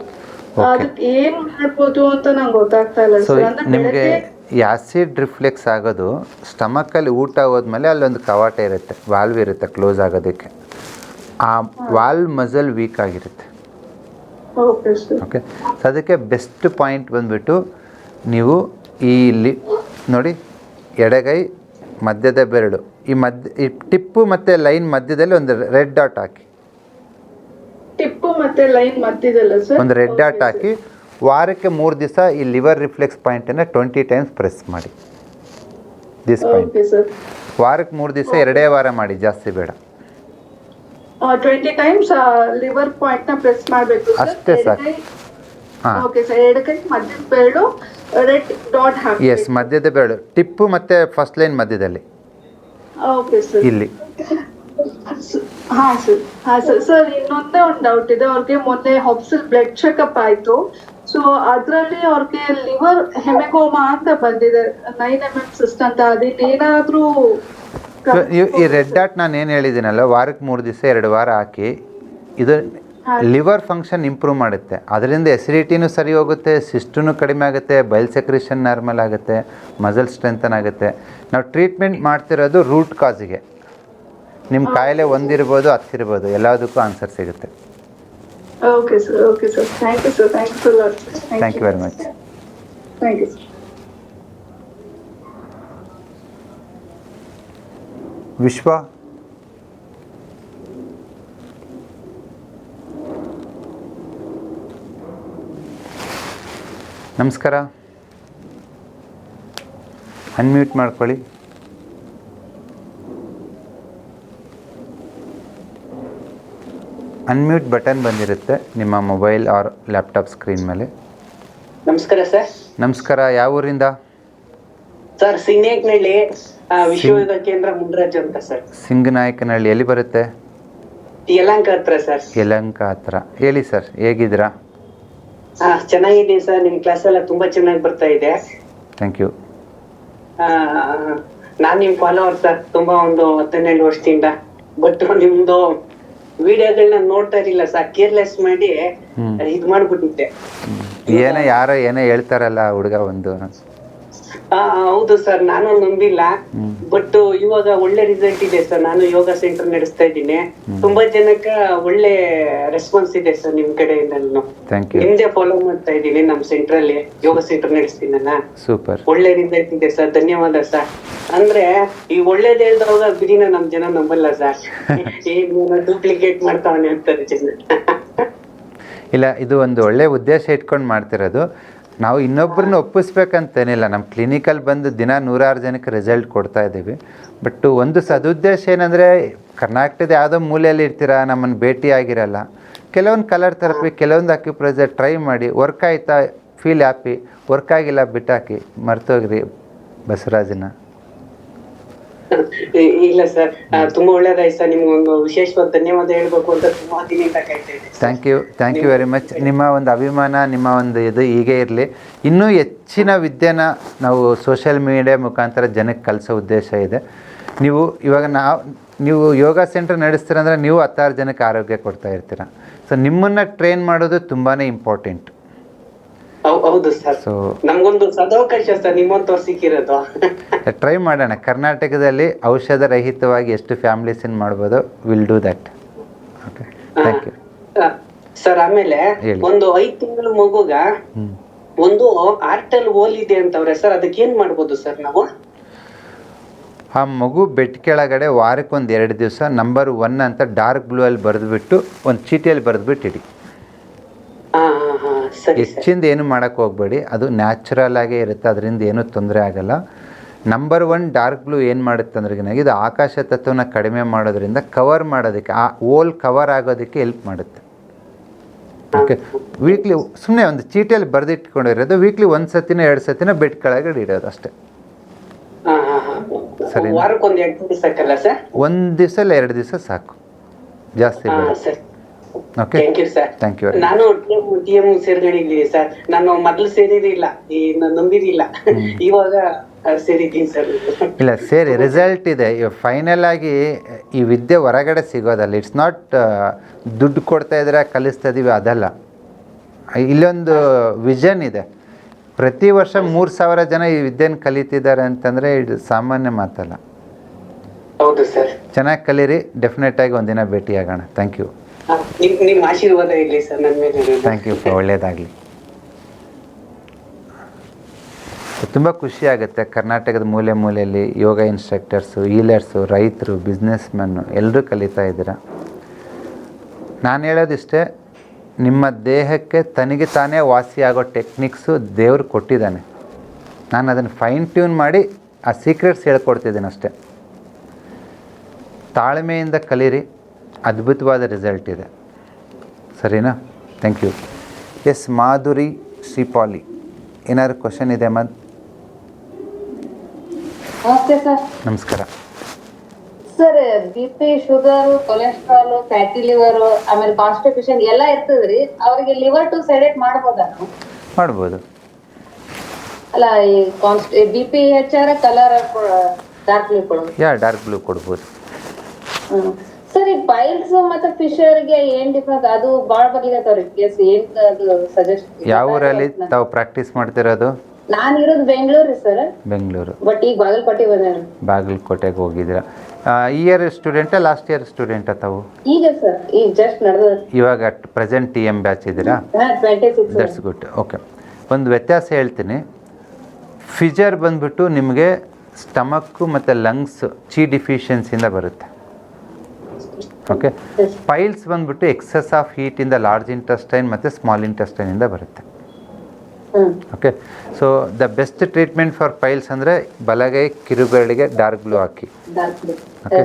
ಅದಕ್ಕೆ ಏನ್ ಮಾಡ್ಬೋದು ಅಂತ ನಂಗೆ ಗೊತ್ತಾಗ್ತಾ ಇಲ್ಲ ಸರ್. ಅಂದ್ರೆ ನಿಮಗೆ ಆಸಿಡ್ ರಿಫ್ಲೆಕ್ಸ್ ಆಗೋದು ಸ್ಟಮಕ್ಕಲ್ಲಿ ಊಟ ಹೋದ್ಮೇಲೆ ಅಲ್ಲೊಂದು ಕವಾಟ ಇರುತ್ತೆ, ವಾಲ್ವ್ ಇರುತ್ತೆ ಕ್ಲೋಸ್ ಆಗೋದಕ್ಕೆ. ಆ ವಾಲ್ವ್ ಮಸಲ್ ವೀಕ್ ಆಗಿರುತ್ತೆ. ಓಕೆ, ಸೊ ಅದಕ್ಕೆ ಬೆಸ್ಟ್ ಪಾಯಿಂಟ್ ಬಂದುಬಿಟ್ಟು ನೀವು ಈ ನೋಡಿ, ಎಡಗೈ ಮಧ್ಯದ ಬೆರಳು ಈ ಟಿಪ್ಪು ಮತ್ತು ಲೈನ್ ಮಧ್ಯದಲ್ಲಿ ಒಂದು ರೆಡ್ ಡಾಟ್ ಹಾಕಿ. ಟಿಪ್ಪು ಮತ್ತೆ ಲೈನ್ ಮತ್ತಿದಲ್ಲ ಸರ್? ಒಂದು ರೆಡ್ ಡಾಟ್ ಹಾಕಿ ವಾರಕ್ಕೆ 3 ದಿವಸ ಈ ಲಿವರ್ ರಿಫ್ಲೆಕ್ಸ್ ಪಾಯಿಂಟನ್ನು 20 ಟೈಮ್ಸ್ ಪ್ರೆಸ್ ಮಾಡಿ. This point okay sir. ವಾರಕ್ಕೆ 3 ದಿವಸ 2 ವಾರ ಮಾಡಿ, ಜಾಸ್ತಿ ಬೇಡ. 20 ಟೈಮ್ಸ್ ಲಿವರ್ ಪಾಯಿಂಟ್ ನ ಪ್ರೆಸ್ ಮಾಡಬೇಕು ಅಷ್ಟೇ ಸಾಕು. ಹಾಂ, ಓಕೆ ಸರ್. 2 ಕೈ ಮಧ್ಯದ ಬೆರಳು ರೆಡ್ ಡಾಟ್ ಹಾಕಿ. ಎಸ್, ಮಧ್ಯದ ಬೆರಳು ಟಿಪ್ಪು ಮತ್ತು ಫಸ್ಟ್ ಲೈನ್ ಮಧ್ಯದಲ್ಲಿ ಓಕೆ ಸರ್. ಇಲ್ಲಿ. ಹಾಂ ಸರ್. ಸರ್ ಇನ್ನೊಂದೇ ಒಂದು ಡೌಟ್ ಇದೆ. ಅವ್ರಿಗೆ ಮೊನ್ನೆ ಹಾಪ್ಸಲ್ ಬ್ಲಡ್ ಚೆಕಪ್ ಆಯ್ತು. ಸೊ ಅದ್ರಲ್ಲಿ ಅವ್ರಿಗೆ ಲಿವರ್ ಹೆಮೆಗೋಮಾ ಅಂತ ಬಂದಿದೆ, 9 mm ಸಿಸ್ಟ್ ಅಂತ. ಅದೇನಾದ್ರೂ ಈ ರೆಡ್ ಡಾಟ್ ನಾನು ಏನು ಹೇಳಿದ್ದೀನಲ್ಲ, ವಾರಕ್ಕೆ 3 ದಿವಸ 2 ವಾರ ಹಾಕಿ, ಇದು ಲಿವರ್ ಫಂಕ್ಷನ್ ಇಂಪ್ರೂವ್ ಮಾಡುತ್ತೆ. ಅದರಿಂದ ಎಸಿಡಿಟಿನೂ ಸರಿ ಹೋಗುತ್ತೆ, ಸಿಸ್ಟೂ ಕಡಿಮೆ ಆಗುತ್ತೆ, ಬೈಲ್ ಸೆಕ್ರೇಷನ್ ನಾರ್ಮಲ್ ಆಗುತ್ತೆ, ಮಸಲ್ ಸ್ಟ್ರೆಂಥನ್ ಆಗುತ್ತೆ. ನಾವು ಟ್ರೀಟ್ಮೆಂಟ್ ಮಾಡ್ತಿರೋದು ರೂಟ್ ಕಾಸಿಗೆ. ನಿಮ್ಮ ಕಾಯಿಲೆ ಒಂದಿರ್ಬೋದು 10 ಇರ್ಬೋದು, ಎಲ್ಲದಕ್ಕೂ ಆನ್ಸರ್ ಸಿಗುತ್ತೆ. Okay sir. Okay sir. Thank you sir. Thank you very much. Thank you sir. Vishwa, ನಮಸ್ಕಾರ. ಅನ್ಮ್ಯೂಟ್ ಮಾಡ್ಕೊಳ್ಳಿ. ಅನ್ಮ್ಯೂಟ್ ಬಟನ್ ಬಂದಿರುತ್ತೆ ನಿಮ್ಮ ಮೊಬೈಲ್ ಆರ್ ಲ್ಯಾಪ್ಟಾಪ್ ಸ್ಕ್ರೀನ್ ಮೇಲೆ. ನಮಸ್ಕಾರ ಸರ್. ನಮಸ್ಕಾರ. ಯಾವ ಊರಿಂದ? ಸರ್ ಸಿಂಗನಾಯಕನಹಳ್ಳಿ ವಿಶ್ವಯೋಗ ಕೇಂದ್ರ ಮುಂಡ್ರಾಜ್ ಅಂತ ಸರ್. ಸಿಂಗನಾಯಕನಹಳ್ಳಿ ಎಲ್ಲಿ ಬರುತ್ತೆ? ಯಲಹಂಕ ಹತ್ರ ಸರ್. ಯಲಹಂಕ ಹತ್ರ. ಹೇಳಿ ಸರ್, ಹೇಗಿದ್ದೀರಾ? ಚೆನ್ನಾಗಿದ್ದೀನಿ ಸರ್. ನಿಮ್ ಕ್ಲಾಸ್ ಎಲ್ಲ ತುಂಬಾ ಚೆನ್ನಾಗಿ ಬರ್ತಾ ಇದೆ. Thank you. ನಾನ್ ನಿಮ್ ಫಾಲೋವರ್ ಸರ್, ತುಂಬಾ ಒಂದು 10-12 ವರ್ಷದಿಂದ. ಬಟ್ ನಿಮ್ದು ವಿಡಿಯೋಗಳನ್ನ ನೋಡ್ತಾ ಇರಲಿಲ್ಲ ಸರ್, ಕೇರ್ಲೆಸ್ ಮಾಡಿ ಇದ್ ಮಾಡ್ಬಿಟ್ಟಿದ್ದೆ. ಯಾರೋ ಏನೋ ಹೇಳ್ತಾರಲ್ಲ ಹುಡುಗ ಒಂದು. ಹೌದು ಸರ್, ನಾನು ನಂಬಿಲ್ಲ. ಬಟ್ ಇವಾಗ ಒಳ್ಳೆ ರಿಸಲ್ಟ್ ಇದೆ ಸರ್. ನಾನು ಯೋಗ ಸೆಂಟರ್ ನಡೆಸ್ತಾ ಇದ್ದೀನಿ. ತುಂಬಾ ಜನಕ್ಕ ಒಳ್ಳೆ ರೆಸ್ಪಾನ್ಸ್ ಇದೆ ಸರ್ ನಿಮ್ ಕಡೆಯಿಂದ. ನಿಮ್ದೇ ಫಾಲೋ ಮಾಡ್ತಾ ಇದ್ದೀನಿ. ನಮ್ ಸೆಂಟರ್ ಅಲ್ಲಿ ಯೋಗ ಸೆಂಟರ್ ನಡೆಸ್ತೀನಿ ನಾನು. ಸೂಪರ್. ಒಳ್ಳೆ ರಿಸಲ್ಟ್ ಇದೆ ಸರ್. ಧನ್ಯವಾದ ಸರ್. ಅಂದ್ರೆ ಈ ಒಳ್ಳೇದ್ ಹೇಳ್ದವಾಗ ಬಿಡಿನ ನಮ್ ಜನ ನಂಬಲ್ಲ ಸರ್. ಡೂಪ್ಲಿಕೇಟ್ ಮಾಡ್ತಾವನೆ ಅಂತಾರೆ ಜನ. ಇಲ್ಲ, ಇದು ಒಂದು ಒಳ್ಳೆ ಉದ್ದೇಶ ಇಟ್ಕೊಂಡು ಮಾಡ್ತಿರೋದು. ನಾವು ಇನ್ನೊಬ್ಬರನ್ನ ಒಪ್ಪಿಸ್ಬೇಕಂತೇನಿಲ್ಲ. ನಮ್ಮ ಕ್ಲಿನಿಕಲ್ಲಿ ಬಂದು ದಿನ 100 ಜನಕ್ಕೆ ರಿಸಲ್ಟ್ ಕೊಡ್ತಾ ಇದ್ದೀವಿ. ಬಟ್ ಒಂದು ಸದುದ್ದೇಶ ಏನಂದರೆ, ಕರ್ನಾಟಕದ ಯಾವುದೋ ಮೂಲೆಯಲ್ಲಿ ಇರ್ತೀರ, ನಮ್ಮನ್ನು ಭೇಟಿ ಆಗಿರಲ್ಲ. ಕೆಲವೊಂದು ಕಲರ್ ಥೆರಪಿ, ಕೆಲವೊಂದು ಅಕ್ಯುಪ್ರೆಷರ್ ಟ್ರೈ ಮಾಡಿ. ವರ್ಕ್ ಆಯ್ತಾ ಫೀಲ್ ಹ್ಯಾಪಿ, ವರ್ಕ್ ಆಗಿಲ್ಲ ಬಿಟ್ಟಾಕಿ, ಮರ್ತೋಗ್ರಿ ಬಸವರಾಜನ. ಇಲ್ಲ ಸರ್, ತುಂಬಾ ಒಳ್ಳೇದಾಯ್ತು ಸರ್. ನಿಮ್ಗೊಂದು ವಿಶೇಷವಾದ ಧನ್ಯವಾದ ಹೇಳ್ಬೇಕು ಅಂತ ತುಂಬಾ ದಿನದಿಂದ ಕಾಯ್ತಾ ಇದ್ದೆ. Thank you very much. ನಿಮ್ಮ ಒಂದು ಅಭಿಮಾನ, ನಿಮ್ಮ ಒಂದು ಇದು ಹೀಗೆ ಇರಲಿ. ಇನ್ನೂ ಹೆಚ್ಚಿನ ವಿದ್ಯೆನ ನಾವು ಸೋಷಿಯಲ್ ಮೀಡಿಯಾ ಮುಖಾಂತರ ಜನಕ್ಕೆ ಕಲಿಸೋ ಉದ್ದೇಶ ಇದೆ. ನೀವು ಯೋಗ ಸೆಂಟರ್ ನಡೆಸ್ತೀರಂದ್ರೆ ನೀವು 10 ಜನಕ್ಕೆ ಆರೋಗ್ಯ ಕೊಡ್ತಾ ಇರ್ತೀರ. ಸೊ ನಿಮ್ಮನ್ನು ಟ್ರೈನ್ ಮಾಡೋದು ತುಂಬಾ ಇಂಪಾರ್ಟೆಂಟ್. ಹೌದು ಸರ್. ಸೊ ನಮ್ಗೊಂದು ಸದಾವಕಾಶ ಸರ್ ನಿಮ್ಮಂತವ್ರು ಸಿಕ್ಕಿರೋದು. ಟ್ರೈ ಮಾಡೋಣ. ಕರ್ನಾಟಕದಲ್ಲಿ ಔಷಧ ರಹಿತವಾಗಿ ಎಷ್ಟು ಫ್ಯಾಮಿಲೀಸ್ ಮಾಡ್ಬೋದು, will do that. Okay, thank you sir. ಆಮೇಲೆ ಒಂದು 5 ತಿಂಗಳ ಮಗುಗ ಒಂದು ಆರ್ಟಲ್ ಹೋಲ್ ಇದೆ ಅಂತವ್ರೆ ಸರ್, ಅದಕ್ಕೆ ಏನ್ ಮಾಡ್ಬೋದು ಸರ್ ನಾವು? ಆ ಮಗು ಬೆಡ್ ಕೆಳಗಡೆ ವಾರಕ್ಕೆ 1-2 ದಿವಸ ನಂಬರ್ 1 ಅಂತ ಡಾರ್ಕ್ ಬ್ಲೂ ಅಲ್ಲಿ ಬರೆದ್ಬಿಟ್ಟು ಒಂದು ಚೀಟಿಯಲ್ಲಿ ಬರೆದ್ಬಿಟ್ಟು ಇಡಿ. ಹೆಚ್ಚಿಂದ ಏನು ಮಾಡೋಕ್ಕೆ ಹೋಗಬೇಡಿ. ಅದು ನ್ಯಾಚುರಲ್ ಆಗೇ ಇರುತ್ತೆ, ಅದರಿಂದ ಏನೂ ತೊಂದರೆ ಆಗಲ್ಲ. ನಂಬರ್ 1 ಡಾರ್ಕ್ ಬ್ಲೂ ಏನು ಮಾಡುತ್ತೆ ಅಂದ್ರೆ, ಇದು ಆಕಾಶ ತತ್ವನ ಕಡಿಮೆ ಮಾಡೋದ್ರಿಂದ ಕವರ್ ಮಾಡೋದಕ್ಕೆ, ಆ ಹೋಲ್ ಕವರ್ ಆಗೋದಕ್ಕೆ ಹೆಲ್ಪ್ ಮಾಡುತ್ತೆ. ಓಕೆ, ವೀಕ್ಲಿ ಸುಮ್ಮನೆ ಒಂದು ಚೀಟಿಯಲ್ಲಿ ಬರೆದಿಟ್ಕೊಂಡಿರೋದು, ವೀಕ್ಲಿ 1 ಸತಿನೋ 2 ಸತಿನೋ ಬೆಡ್ ಕೆಳಗಡೆ ಇಡೋದು ಅಷ್ಟೇ. ಸರಿ, 1 ದಿವಸ ಇಲ್ಲ 2 ದಿವಸ ಸಾಕು, ಜಾಸ್ತಿ ಬೇಡ. Okay, thank you. ನಾನು TM ಸೇರ್ಕೊಂಡಿದ್ದೀನಿ ಸರ್. ನಾನು ಮೊದಲು ಸೇರಿರಲಿಲ್ಲ, ನಂಬಿರಲಿಲ್ಲ. ಇವಾಗ ಸೇರಿದ್ದೀನಿ ಸರ್. ಇಲ್ಲ, ಸೇರಿ ರಿಸಲ್ಟ್ ಇದೆ. ಫೈನಲ್ ಆಗಿ ಈ ವಿದ್ಯೆ ಹೊರಗಡೆ ಸಿಗೋದಲ್ಲ. ಇಟ್ಸ್ ನಾಟ್ ದುಡ್ಡು ಕೊಡ್ತಾ ಇದ್ರೆ ಕಲಿಸ್ತಾ ಇದೀವಿ, ಅದಲ್ಲ. ಇಲ್ಲೊಂದು ವಿಷನ್ ಇದೆ. ಪ್ರತಿ ವರ್ಷ 3,000 ಜನ ಈ ವಿದ್ಯೆನ ಕಲಿತಿದ್ದಾರೆ ಅಂತಂದರೆ ಇದು ಸಾಮಾನ್ಯ ಮಾತಲ್ಲ. ಹೌದು ಸರ್. ಚೆನ್ನಾಗಿ ಕಲೀರಿ. ಡೆಫಿನೆಟ್ ಆಗಿ ಒಂದಿನ ಭೇಟಿಯಾಗೋಣ. Thank you. ನಿಮ್ಮ ಆಶೀರ್ವಾದ ಇರಲಿ ಸರ್ ನನ್ನ ಮೇಲೆ. Thank you. ಒಳ್ಳೆಯದಾಗಲಿ. ತುಂಬ ಖುಷಿಯಾಗುತ್ತೆ. ಕರ್ನಾಟಕದ ಮೂಲೆ ಮೂಲೆಯಲ್ಲಿ ಯೋಗ ಇನ್ಸ್ಟ್ರಕ್ಟರ್ಸು, ಹೀಲರ್ಸು, ರೈತರು, ಬಿಸ್ನೆಸ್ ಮ್ಯಾನು ಎಲ್ಲರೂ ಕಲಿತಾ ಇದ್ದೀರಾ. ನಾನು ಹೇಳೋದಿಷ್ಟೇ, ನಿಮ್ಮ ದೇಹಕ್ಕೆ ತನಗೆ ತಾನೇ ವಾಸಿಯಾಗೋ ಟೆಕ್ನಿಕ್ಸು ದೇವರು ಕೊಟ್ಟಿದ್ದಾನೆ. ನಾನು ಅದನ್ನು ಫೈನ್ ಟ್ಯೂನ್ ಮಾಡಿ ಆ ಸೀಕ್ರೆಟ್ಸ್ ಹೇಳ್ಕೊಡ್ತಿದ್ದೀನಿ ಅಷ್ಟೇ. ತಾಳ್ಮೆಯಿಂದ ಕಲೀರಿ, ಅದ್ಭುತವಾದ ರಿಸಲ್ಟ್ ಇದೆ. ಸರಿನಾ? Thank you. Yes, Madhuri Shripali, ಏನಾದ್ರು ಕ್ವಶನ್ ಇದೆ ಅಮ್ಮ? ನಮಸ್ತೆ ಸರ್. ನಮಸ್ಕಾರ. Sir, BP, sugar, cholesterol, fatty liver, ಆಮೇಲೆ ಕಾನ್ಸ್ಟಿಪೇಷನ್ ಎಲ್ಲ ಇರ್ತದ್ರಿ. ಅವ್ರಿಗೆ ಲಿವರ್ ಟು ಸೆಡೆಟ್ ಮಾಡ್ಬೋದಾ ನಾವು? ಮಾಡ್ಬೋದು. ಅಲ್ಲ, ಈ BP ಹೆಚ್ಚಾರ ಕಲರ್ ಡಾರ್ಕ್ ಬ್ಲೂ ಕೊಡೋದು? ಡಾರ್ಕ್ ಬ್ಲೂ ಕೊಡ್ಬೋದು. ಸರ್, ಈ ಪೈಲ್ಸ್ ಮತ್ತೆ ಫಿಶರ್ಗೆ ಏನ್ ಡಿಫ್ರೆನ್ಸ್? ಅದು ಬಾಳ್ ಬರ್ಲಿಕತ್ತವ್ರಿ ಕೇಸ್. ಏನ್ ಅದು ಸಜೆಸ್ಟ್? ಯಾವ ಊರಲ್ಲಿ ತಾವು ಪ್ರಾಕ್ಟೀಸ್ ಮಾಡ್ತಿರೋದು? ನಾನು ಇರೋದು ಬೆಂಗಳೂರು ಸರ್. ಬೆಂಗಳೂರು. ಬಟ್ ಈಗ ಬಾಗಲಕೋಟೆ ಬಂದೇನೆ. ಬಾಗಲಕೋಟೆಗೆ ಹೋಗಿದ್ದೀರಾ? ಈ ಇಯರ್ ಸ್ಟೂಡೆಂಟಾ ಲಾಸ್ಟ್ ಇಯರ್ ಸ್ಟೂಡೆಂಟಾ ತಾವು? ಈಗ ಸರ್, ಈಗ ಜಸ್ಟ್ ನಡೆದ. ಇವಾಗ ಪ್ರೆಸೆಂಟ್ TM ಬ್ಯಾಚ್ ಇದ್ದೀರಾ? 26. That's good. ಓಕೆ, ಒಂದು ವ್ಯತ್ಯಾಸ ಹೇಳ್ತೀನಿ. ಫಿಜರ್ ಬಂದ್ಬಿಟ್ಟು ನಿಮಗೆ ಸ್ಟಮಕ್ಕು ಮತ್ತು ಲಂಗ್ಸ್ ಚಿ ಡಿಫಿಷಿಯನ್ಸಿಯಿಂದ ಬರುತ್ತೆ. ಓಕೆ. ಪೈಲ್ಸ್ ಬಂದ್ಬಿಟ್ಟು ಎಕ್ಸಸ್ ಆಫ್ ಹೀಟಿಂದ ಲಾರ್ಜ್ ಇಂಟೆಸ್ಟೈನ್ ಮತ್ತು ಸ್ಮಾಲ್ ಇಂಟೆಸ್ಟೈನಿಂದ ಬರುತ್ತೆ. Okay. So the best treatment for piles ಅಂದರೆ ಬಲಗೈ ಕಿರುಬೆರಳಿಗೆ ಡಾರ್ಕ್ ಬ್ಲೂ ಹಾಕಿ. ಓಕೆ.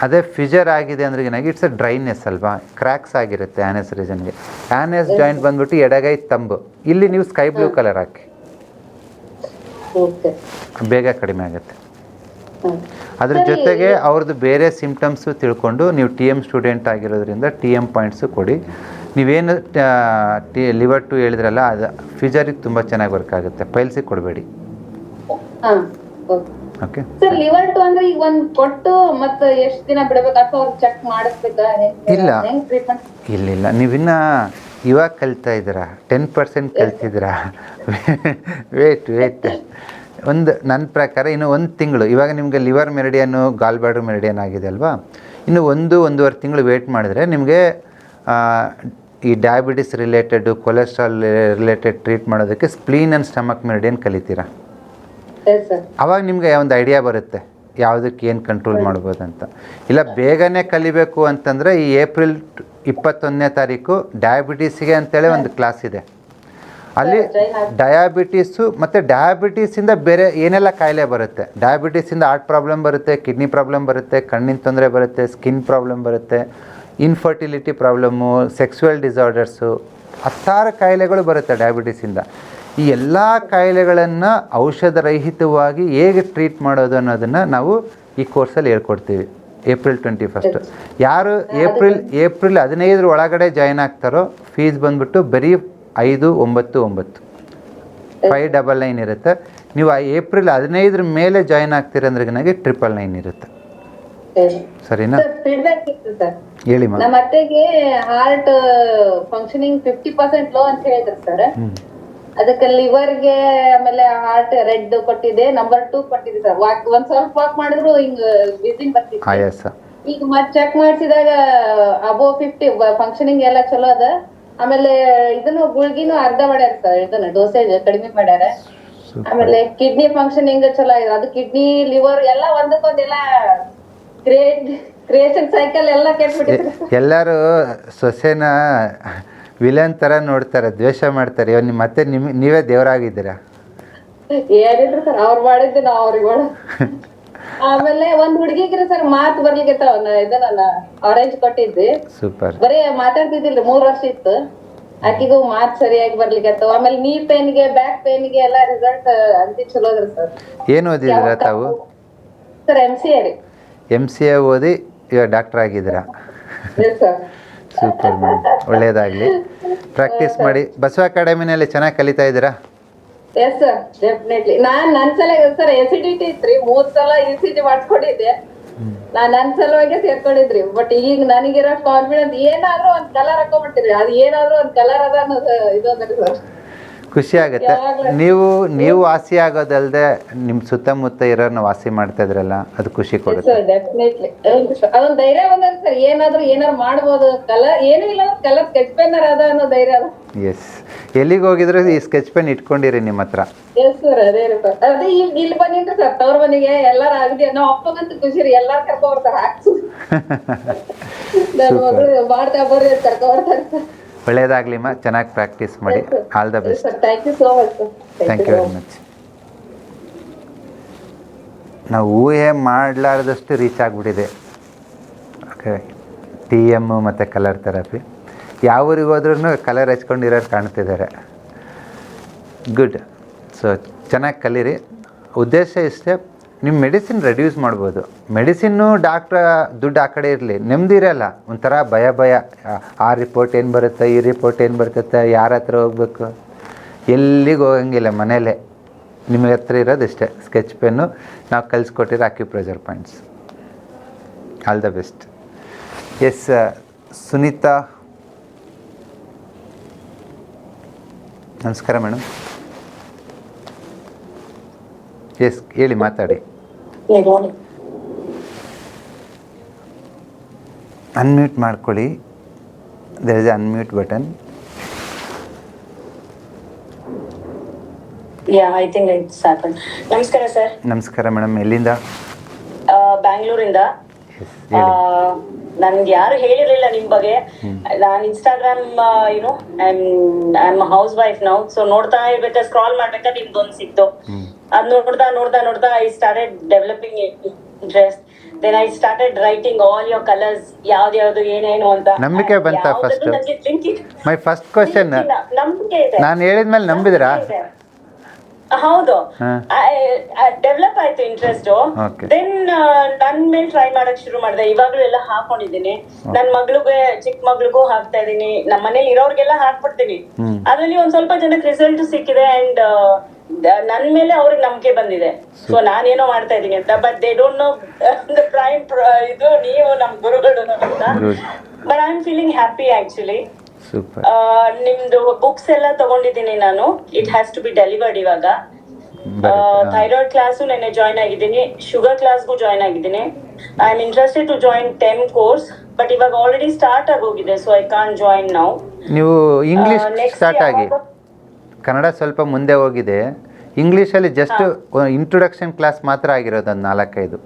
ಅದೇ ಫಿಜರ್ ಆಗಿದೆ ಅಂದ್ರೆ ಏನಾಗಿ ಇಟ್ಸ್ ಅ ಡ್ರೈನೆಸ್ ಅಲ್ವಾ, ಕ್ರ್ಯಾಕ್ಸ್ ಆಗಿರುತ್ತೆ ಆ್ಯನಸ್ ರೀಜನ್ಗೆ. ಆ್ಯನಸ್ ಜಾಯಿಂಟ್ ಬಂದ್ಬಿಟ್ಟು ಎಡಗೈ ತಂಬು, ಇಲ್ಲಿ ನೀವು ಸ್ಕೈ ಬ್ಲೂ ಕಲರ್ ಹಾಕಿ, ಬೇಗ ಕಡಿಮೆ ಆಗುತ್ತೆ. ಅದ್ರ ಜೊತೆಗೆ ಅವ್ರದ್ದು ಬೇರೆ ಸಿಮ್ಟಮ್ಸು ತಿಳ್ಕೊಂಡು ನೀವು TM ಸ್ಟೂಡೆಂಟ್ ಆಗಿರೋದ್ರಿಂದ TM ಪಾಯಿಂಟ್ಸು ಕೊಡಿ. ನೀವೇನು ಲಿವರ್ ಟು ಹೇಳಿದ್ರಲ್ಲ, ಅದು ಫಿಜರಿಗೆ ತುಂಬ ಚೆನ್ನಾಗಿ ವರ್ಕ್ ಆಗುತ್ತೆ, ಪೈಲ್ಸಿಗೆ ಕೊಡಬೇಡಿ. ಓಕೆ. ಸರ್, ಲಿವರ್ ಟು ಅಂದ್ರೆ ಈಗ ಒಂದ್ ಕೊಟ್ಟು ಮತ್ತೆ ಎಷ್ಟು ದಿನ ಬಿಡಬೇಕು ಅಥವಾ ಚೆಕ್ ಮಾಡಿಸ್ಬೇಕಾ? ಇಲ್ಲ ಇಲ್ಲ, ನೀವಿನ್ನ ಇವಾಗ ಕಲಿತಾ ಇದ್ದೀರಾ, 10% ಕಲ್ತಿದ್ದೀರಾ. ವೇಟ್ ಒಂದು ನನ್ನ ಪ್ರಕಾರ ಇನ್ನು 1 ತಿಂಗಳು, ಇವಾಗ ನಿಮಗೆ ಲಿವರ್ ಮೆರಿಡಿಯನ್ನು ಗಾಲ್ ಬ್ಲಾಡರ್ ಮೆರಿಡಿಯನ್ ಆಗಿದೆ ಅಲ್ವಾ, ಇನ್ನು 1-1.5 ತಿಂಗಳು ವೇಟ್ ಮಾಡಿದ್ರೆ ನಿಮಗೆ ಈ diabetes related, cholesterol related treat ಮಾಡೋದಕ್ಕೆ ಸ್ಪ್ಲೀನ್ ಆ್ಯಂಡ್ ಸ್ಟಮಕ್ ಮೆರಿಡಿಯನ್ ಕಲಿತೀರಾ. ಆವಾಗ ನಿಮಗೆ ಒಂದು ಐಡಿಯಾ ಬರುತ್ತೆ ಯಾವುದಕ್ಕೆ ಏನು ಕಂಟ್ರೋಲ್ ಮಾಡ್ಬೋದು ಅಂತ. ಇಲ್ಲ ಬೇಗನೆ ಕಲಿಬೇಕು ಅಂತಂದರೆ ಈ ಏಪ್ರಿಲ್ 21ನೇ ತಾರೀಕು ಡಯಾಬಿಟೀಸಿಗೆ ಅಂತೇಳಿ ಒಂದು ಕ್ಲಾಸ್ ಇದೆ. ಅಲ್ಲಿ ಡಯಾಬಿಟೀಸು ಮತ್ತು ಡಯಾಬಿಟೀಸಿಂದ ಬೇರೆ ಏನೆಲ್ಲ ಕಾಯಿಲೆ ಬರುತ್ತೆ, ಡಯಾಬಿಟೀಸಿಂದ ಹಾರ್ಟ್ ಪ್ರಾಬ್ಲಮ್ ಬರುತ್ತೆ, ಕಿಡ್ನಿ ಪ್ರಾಬ್ಲಮ್ ಬರುತ್ತೆ, ಕಣ್ಣಿನ ತೊಂದರೆ ಬರುತ್ತೆ, ಸ್ಕಿನ್ ಪ್ರಾಬ್ಲಮ್ ಬರುತ್ತೆ, ಇನ್ಫರ್ಟಿಲಿಟಿ ಪ್ರಾಬ್ಲಮ್ಮು, ಸೆಕ್ಸುವಲ್ ಡಿಸಾರ್ಡರ್ಸು, 10 ಕಾಯಿಲೆಗಳು ಬರುತ್ತೆ ಡಯಾಬಿಟೀಸಿಂದ. ಈ ಎಲ್ಲ ಕಾಯಿಲೆಗಳನ್ನು ಔಷಧರಹಿತವಾಗಿ ಹೇಗೆ ಟ್ರೀಟ್ ಮಾಡೋದು ಅನ್ನೋದನ್ನು ನಾವು ಈ ಕೋರ್ಸಲ್ಲಿ ಹೇಳ್ಕೊಡ್ತೀವಿ. ಏಪ್ರಿಲ್ 21. ಯಾರು ಏಪ್ರಿಲ್ 15 ಒಳಗಡೆ ಜಾಯ್ನ್ ಆಗ್ತಾರೋ ಫೀಸ್ ಬಂದ್ಬಿಟ್ಟು ಬರೀ 599 599 ಇರುತ್ತೆ. ನೀವು ಏಪ್ರಿಲ್ 15 ಮೇಲೆ ಜಾಯ್ನ್ ಆಗ್ತೀರಂದ್ರೆ ನನಗೆ 999 ಇರುತ್ತೆ. ಸರಿನಾ? ಹೇಳಿ. ನಮ್ಮ ಅತ್ತೆಗೆ ಹಾರ್ಟ್ ಫಂಕ್ಷನಿಂಗ್ 50% ಲೋ ಅಂತ ಹೇಳಿದ್ರು ಸರ್. ಅದಕ್ಕೆ ಲಿವರ್ಗೆ ಆಮೇಲೆ ಹಾರ್ಟ್ ರೆಡ್ ಕೊಟ್ಟಿದೆ, ನಂಬರ್ 2 ಕೊಟ್ಟಿದೆ ಸರ್. ಒಂದ್ ಸ್ವಲ್ಪ ವಾಕ್ ಮಾಡಿದ್ರು ಹಿಂಗ್ ವಿಸಿನ್ ಬರ್ತಿತ್ತು. ಈಗ ಮತ್ತೆ ಚೆಕ್ ಮಾಡಿಸಿದಾಗ ಅಬೋವ್ 50 ಫಂಕ್ಷನಿಂಗ್ ಎಲ್ಲ ಚಲೋ ಅದ. ಆಮೇಲೆ ಇದನ್ನು ಗುಳ್ಗಿನೂ ಅರ್ಧ ಮಾಡ್ಯಾರ ಸರ್, ಇದನ್ನ ಡೋಸೇಜ್ ಕಡಿಮೆ ಮಾಡ್ಯಾರ. ಆಮೇಲೆ ಕಿಡ್ನಿ ಫಂಕ್ಷನಿಂಗ್ ಚಲೋ ಇದೆ. ಅದು ಕಿಡ್ನಿ ಲಿವರ್ ಎಲ್ಲ ಒಂದಕ್ಕೊಂದೆಲ್ಲ ಕ್ರಿಯೇಷನ್ ಸೈಕಲ್ ಎಲ್ಲ ಕೆಟ್ಬಿಟ್ಟಿದ್ರು. ಎಲ್ಲರೂ ಸೊಸೆನ ವಿಲನ್ ತರ ನೋಡ್ತಾರೆ, ದ್ವೇಷ ಮಾಡ್ತಾರೆ. ಇವಾಗ ನಿಮ್ಮ ಮತ್ತೆ ನೀವೇ ದೇವರಾಗಿದ್ದೀರಾ. ಏನಿದ್ರು ಸರ್, ಅವ್ರು ಮಾಡಿದ್ದು ನಾವು ಅವ್ರಿಗೆ ಮಾಡ. ಆಮೇಲೆ ಒಂದ್ ಹುಡುಗಿಗೆ ಸರ್ ಮಾತು ಬರ್ಲಿಕ್ಕೆ ಇದನ್ನ ಆರೆಂಜ್ ಕೊಟ್ಟಿದ್ದೆ. ಸೂಪರ್. ಬರೀ ಮಾತಾಡ್ತಿದ್ದಿಲ್ಲ, 3 ವರ್ಷ ಇತ್ತು. ಆಕಿಗೂ ಮಾತ್ ಸರಿಯಾಗಿ ಬರ್ಲಿಕ್ಕೆ. ಆಮೇಲೆ ನೀ ಪೇನ್ಗೆ ಬ್ಯಾಕ್ ಪೇನ್ಗೆ ಎಲ್ಲ ರಿಸಲ್ಟ್ ಅಂತಿ ಚಲೋ ಅದ್ರಿ ಸರ್. ಏನು ಓದಿದ್ದೀರಾ ತಾವು? ಸರ್ MCA ರೀ. MCA ಓದಿ ಇವಾಗ ಡಾಕ್ಟರ್ ಆಗಿದ್ದೀರಾ. ಸೂಪರ್ ಮೇಡಮ್, ಒಳ್ಳೇದಾಗಲಿ. ಪ್ರಾಕ್ಟೀಸ್ ಮಾಡಿ. ಬಸವ ಅಕಾಡೆಮಿನಲ್ಲಿ ಚೆನ್ನಾಗಿ ಕಲಿತಾ ಇದ್ದೀರಾ? Yes sir, definitely. ನನ್ ಸಲ ಸರ್ ಎಸಿಡಿಟಿ ಇತ್ರಿ, 3 ಸಲ ECG ಮಾಡ್ಕೊಂಡಿದ್ದೆ. ನನ್ ಸಲುವಾಗಿ ಸೇರ್ಕೊಂಡಿದ್ರಿ. ಬಟ್ ಈಗ ನನಗಿರೋ ಕಾನ್ಫಿಡೆನ್ಸ್ ಏನಾದ್ರೂ ಒಂದ್ ಕಲರ್ ಹಾಕೊಂಡ್ಬಿಡ್ತೀರಿ, ಅದು ಏನಾದ್ರೂ ಒಂದ್ ಕಲರ್ ಅದ ಅನ್ನೋದು ಇದೊಂದ್ರಿ ಸರ್. ಖುಷಿ ಆಗುತ್ತೆ. ನೀವು ವಾಸಿ ಆಗೋದಲ್ದೆ ನಿಮ್ಮ ಸುತ್ತಮುತ್ತ ಇರೋರ್ನ ವಾಸಿ ಮಾಡ್ತಾ ಇದ್ರಲ್ಲ, ಅದು ಖುಷಿ ಕೊಡುತ್ತೆ. ಡೆಫಿನೆಟ್ಲಿ ಅದೊಂದು ಧೈರ್ಯ ಬಂದ ಸರ್. ಏನಾದ್ರು ಮಾಡ್ಬೋದು, ಕಲರ್ ಏನೂ ಇಲ್ಲ ಕಲರ್ ಸ್ಕೆಚ್ ಪೆನ್ ಅದ ಅನ್ನೋ ಧೈರ್ಯ ಅದ. ಎಸ್, ಎಲ್ಲಿಗೆ ಹೋಗಿದ್ರು ಈ ಸ್ಕೆಚ್ ಪೆನ್ ಇಟ್ಕೊಂಡಿರಿ ನಿಮ್ಮ ಹತ್ರ. ಎಸ್ ಸರ್, ಅದೇ ರೀ ಸರ್. ಅದೇ ಇಲ್ಲಿ ಬಂದಿನ್ರಿ ಸರ್ ತವ್ರ ಮನೆಗೆ. ಎಲ್ಲಾರು ಆಗದೆ ನಾವು ಅಪ್ಪಗಂತೂ ಖುಷಿ ರೀ, ಎಲ್ಲಾರು ಕರ್ಕೊಂಡ್ ಬರ್ತಾರ ಹಾಕ್ಸು. ನನ್ನ ಮಗಳು ಮಾಡ್ತಾ ಬರ್ರಿ ಅಂತ ಕರ್ಕೊಂಡ್ಬರ್ತಾರೆ ಸರ್. ಒಳ್ಳೇದಾಗ್ಲಿಮ್ಮ, ಚೆನ್ನಾಗಿ ಪ್ರಾಕ್ಟೀಸ್ ಮಾಡಿ. All the best. Sir thank you so much sir. Thank you very much. ನಾವು ಊಹೆ ಮಾಡಲಾರ್ದಷ್ಟು ರೀಚ್ ಆಗಿಬಿಟ್ಟಿದೆ. ಓಕೆ, TM ಮತ್ತು ಕಲರ್ ಥೆರಪಿ. ಯಾವ ಊರಿಗೆ ಹೋದ್ರೂ ಕಲರ್ ಹಚ್ಕೊಂಡಿರೋರು ಕಾಣ್ತಿದ್ದಾರೆ. ಗುಡ್. ಸೊ ಚೆನ್ನಾಗಿ ಕಲೀರಿ. ಉದ್ದೇಶ ಇಷ್ಟೇ, ನಿಮ್ಮ ಮೆಡಿಸಿನ್ ರೆಡ್ಯೂಸ್ ಮಾಡ್ಬೋದು. ಮೆಡಿಸಿನ್ನು ಡಾಕ್ಟ್ರ ದುಡ್ಡು ಆ ಕಡೆ ಇರಲಿ, ನೆಮ್ಮದಿ ಇರಲ್ಲ. ಒಂಥರ ಭಯ, ಆ ರಿಪೋರ್ಟ್ ಏನು ಬರುತ್ತೆ, ಈ ರಿಪೋರ್ಟ್ ಏನು ಬರ್ತೈತೆ, ಯಾರ ಹತ್ರ ಹೋಗ್ಬೇಕು, ಎಲ್ಲಿಗೆ ಹೋಗಂಗಿಲ್ಲ. ಮನೇಲೇ ನಿಮಗೆ ಹತ್ರ ಇರೋದು ಇಷ್ಟೇ, ಸ್ಕೆಚ್ ಪೆನ್ನು, ನಾವು ಕಲಿಸ್ಕೊಟ್ಟಿರೋ acupressure points. All the best. Yes Sunita, ನಮಸ್ಕಾರ ಮೇಡಮ್. ಎಸ್ ಹೇಳಿ, ಮಾತಾಡಿ. ಅನ್ಮ್ಯೂಟ್ ಮಾಡ್ಕೊಳ್ಳಿ. There is unmute button. I think it's happen. ನಮಸ್ಕಾರ ಸರ್. ನಮಸ್ಕಾರ ಮೇಡಮ್. ಎಲ್ಲಿಂದ? ಬ್ಯಾಂಗ್ಳೂರಿಂದ. ನನ್ಗೆ ಯಾರು ಹೇಳಿರ್ಲಿಲ್ಲ ನಿಮ್ ಬಗ್ಗೆ. ನಾನು Instagram you know I am house wife now. So ನೋಡ್ತಾ ಇರ್ಬೇಕಾದ್ರೆ ಸ್ಕ್ರಾಲ್ ಮಾಡ್ಬೇಕಾದ್ರೆ ನಿಮ್ದೊಂದು ಸಿಕ್ತು. ಅದ್ ನೋಡ್ತಾ I started developing interest. Then I started writing all your colours, ಯಾವ್ದು ಏನೇನು ಅಂತ. ನಂಬಿಕೆ ಬಂತ ಫಸ್ಟ್? ಮೈ ಫಸ್ಟ್ ಕ್ವಶನ್, ನಂಬಿಕೆ ಇದೆ. ನಾನು ಹೇಳಿದ್ಮೇಲೆ ನಂಬಿದ್ರಾ? ಹೌದು, ಡೆವಲಪ್ ಆಯ್ತು ಇಂಟ್ರೆಸ್ಟ್. ದೆನ್ ನನ್ ಮೇಲೆ ಟ್ರೈ ಮಾಡಕ್ ಶುರು ಮಾಡಿದೆ. ಇವಾಗ್ಲೂ ಎಲ್ಲ ಹಾಕೊಂಡಿದ್ದೀನಿ. ನನ್ ಮಗಳಿಗೂ, ಚಿಕ್ಕ ಮಗಳಿಗೂ ಹಾಕ್ತಾ ಇದೀನಿ. ನಮ್ಮ ಮನೇಲಿ ಇರೋರ್ಗೆಲ್ಲ ಹಾಕ್ಬಿಡ್ತೀನಿ. ಅದ್ರಲ್ಲಿ ಒಂದ್ ಸ್ವಲ್ಪ ಜನಕ್ಕೆ ರಿಸಲ್ಟ್ ಸಿಕ್ಕಿದೆ. ಅಂಡ್ ನನ್ ಮೇಲೆ ಅವ್ರಿಗೆ ನಂಬಿಕೆ ಬಂದಿದೆ. ಸೊ ನಾನೇನೋ ಮಾಡ್ತಾ ಇದೀನಿ ಅಂತ. But they don't know the prime ಇದು ನೀವು ನಮ್ ಗುರುಗಳು ಅಂತ. But I am feeling happy actually. ನಿಮ್ದು ಬುಕ್ಸ್ ಎಲ್ಲ ತಗೊಂಡಿದ್ದೀನಿ ನಾನು. It has to be delivered ಇವಾಗ. ಥೈರಾಯ್ಡ್ ಕ್ಲಾಸು ನೆನ್ನೆ ಜಾಯ್ನ್ ಆಗಿದ್ದೀನಿ. ಶುಗರ್ ಕ್ಲಾಸ್ಗೂ ಜಾಯ್ನ್ ಆಗಿದ್ದೀನಿ. I am interested to join 10 course. But ಇವಾಗ ಆಲ್ರೆಡಿ ಸ್ಟಾರ್ಟ್ ಆಗೋಗಿದೆ. So I can't join now. ನೀವು ಇಂಗ್ಲಿಷ್ ಸ್ಟಾರ್ಟ್ ಆಗಿ, ಕನ್ನಡ ಸ್ವಲ್ಪ ಮುಂದೆ ಹೋಗಿದೆ. ಇಂಗ್ಲೀಷಲ್ಲಿ ಜಸ್ಟ್ ಇಂಟ್ರೊಡಕ್ಷನ್ ಕ್ಲಾಸ್ ಮಾತ್ರ ಆಗಿರೋದು, ಒಂದು 4-5.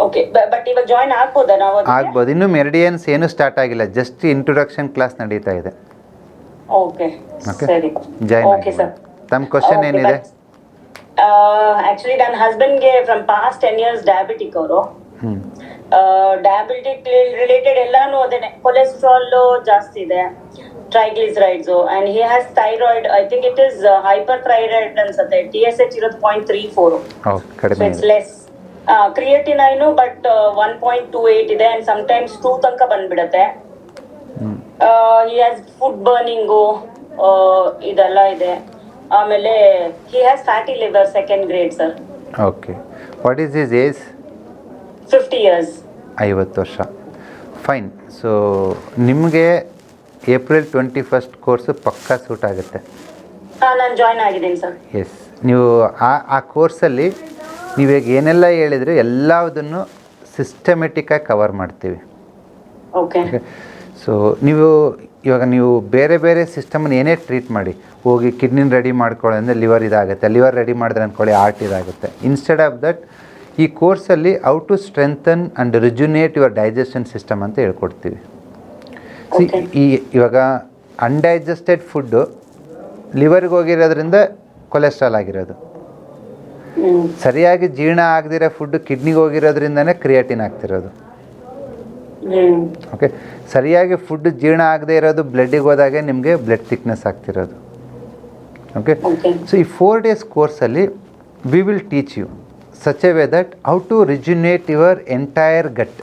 ಓಕೆ, ಬಟ್ ಇವಾಗ ಜಾಯಿನ್ ಆಗ್ಬೋದಾ ನಾವು? ಆಗ್ಬೋದು. ಇನ್ನು ಮೆರಿಡಿಯನ್ಸ್ ಏನು ಸ್ಟಾರ್ಟ್ ಆಗಿಲ್ಲ, ಜಸ್ಟ್ ಇಂಟ್ರೊಡಕ್ಷನ್ ಕ್ಲಾಸ್ ನಡೀತಾ ಇದೆ. ಓಕೆ, ಸರಿ. Join okay sir. ತಮ್ಮ ಕ್ವಶನ್ ಏನಿದೆ? ಆಕ್ಚುಲಿ ನನ್ನ ಹಸ್ಬೆಂಡ್ಗೆ ಫ್ರಮ್ ಪಾಸ್ಟ್ 10 years ಡಯಾಬಿಟಿಕ್ ಅವರು. ಡಯಾಬಿಟಿಕ್ ರಿಲೇಟೆಡ್ ಎಲ್ಲಾನು ಅದೇನೆ. ಕೊಲೆಸ್ಟ್ರಾಲ್ ಜಾಸ್ತಿ ಇದೆ, triglycerides, and he has thyroid. I think it is hyperthyroid ಅನ್ಸುತ್ತೆ. TSH ಇರೋದು 0.34. ಕಡಿಮೆ. It's less. ಕ್ರಿಯೇಟಿನೈನು ಬಟ್ 1.28 ಇದೆ. ಅಂಡ್ ಸಮ್ಟೈಮ್ಸ್ 2 ತನಕ ಬಂದ್ಬಿಡತ್ತೆ. ಹಿ ಹ್ಯಾಸ್ ಫುಡ್ ಬರ್ನಿಂಗು ಇದೆಲ್ಲ ಇದೆ. ಆಮೇಲೆ he has fatty liver 2nd grade sir. Okay, what is his age? 50 years. 50 ವರ್ಷ. Fine. So ನಿಮಗೆ April 21st ಕೋರ್ಸು ಪಕ್ಕಾ ಸೂಟ್ ಆಗುತ್ತೆ. ನಾನು ಜಾಯ್ನ್ ಆಗಿದ್ದೀನಿ ಸರ್. ಎಸ್, ನೀವು ಆ ಕೋರ್ಸಲ್ಲಿ ನೀವೀಗ ಏನೆಲ್ಲ ಹೇಳಿದ್ರೆ ಎಲ್ಲದನ್ನು ಸಿಸ್ಟಮೆಟಿಕ್ಕಾಗಿ ಕವರ್ ಮಾಡ್ತೀವಿ. ಓಕೆ. ಸೊ ಇವಾಗ ನೀವು ಬೇರೆ ಬೇರೆ ಸಿಸ್ಟಮನ್ನು ಏನೇ ಟ್ರೀಟ್ ಮಾಡಿ, ಹೋಗಿ ಕಿಡ್ನಿನ ರೆಡಿ ಮಾಡ್ಕೊಳ್ಳಿ ಅಂದರೆ ಲಿವರ್ ಇದಾಗುತ್ತೆ, ಲಿವರ್ ರೆಡಿ ಮಾಡಿದ್ರೆ ಅಂದ್ಕೊಳ್ಳಿ ಹಾರ್ಟ್ ಇದಾಗುತ್ತೆ. ಇನ್ಸ್ಟೆಡ್ ಆಫ್ ದಟ್ ಈ ಕೋರ್ಸಲ್ಲಿ how to strengthen and rejuvenate your digestion system ಅಂತ ಹೇಳ್ಕೊಡ್ತೀವಿ. ಇವಾಗ ಅನ್ಡೈಜೆಸ್ಟೆಡ್ ಫುಡ್ಡು ಲಿವರ್ಗೆ ಹೋಗಿರೋದ್ರಿಂದ ಕೊಲೆಸ್ಟ್ರಾಲ್ ಆಗಿರೋದು, ಸರಿಯಾಗಿ ಜೀರ್ಣ ಆಗದಿರೋ ಫುಡ್ಡು ಕಿಡ್ನಿಗೆ ಹೋಗಿರೋದ್ರಿಂದನೇ ಕ್ರಿಯೇಟಿನ್ ಆಗ್ತಿರೋದು. ಓಕೆ, ಸರಿಯಾಗಿ ಫುಡ್ ಜೀರ್ಣ ಆಗದೆ ಇರೋದು ಬ್ಲಡ್ಡಿಗೆ ಹೋದಾಗೆ ನಿಮಗೆ ಬ್ಲಡ್ ಥಿಕ್ನೆಸ್ ಆಗ್ತಿರೋದು. ಓಕೆ, ಸೊ ಈ 4 days ಕೋರ್ಸಲ್ಲಿ we will teach you such a way that how to rejuvenate your entire gut.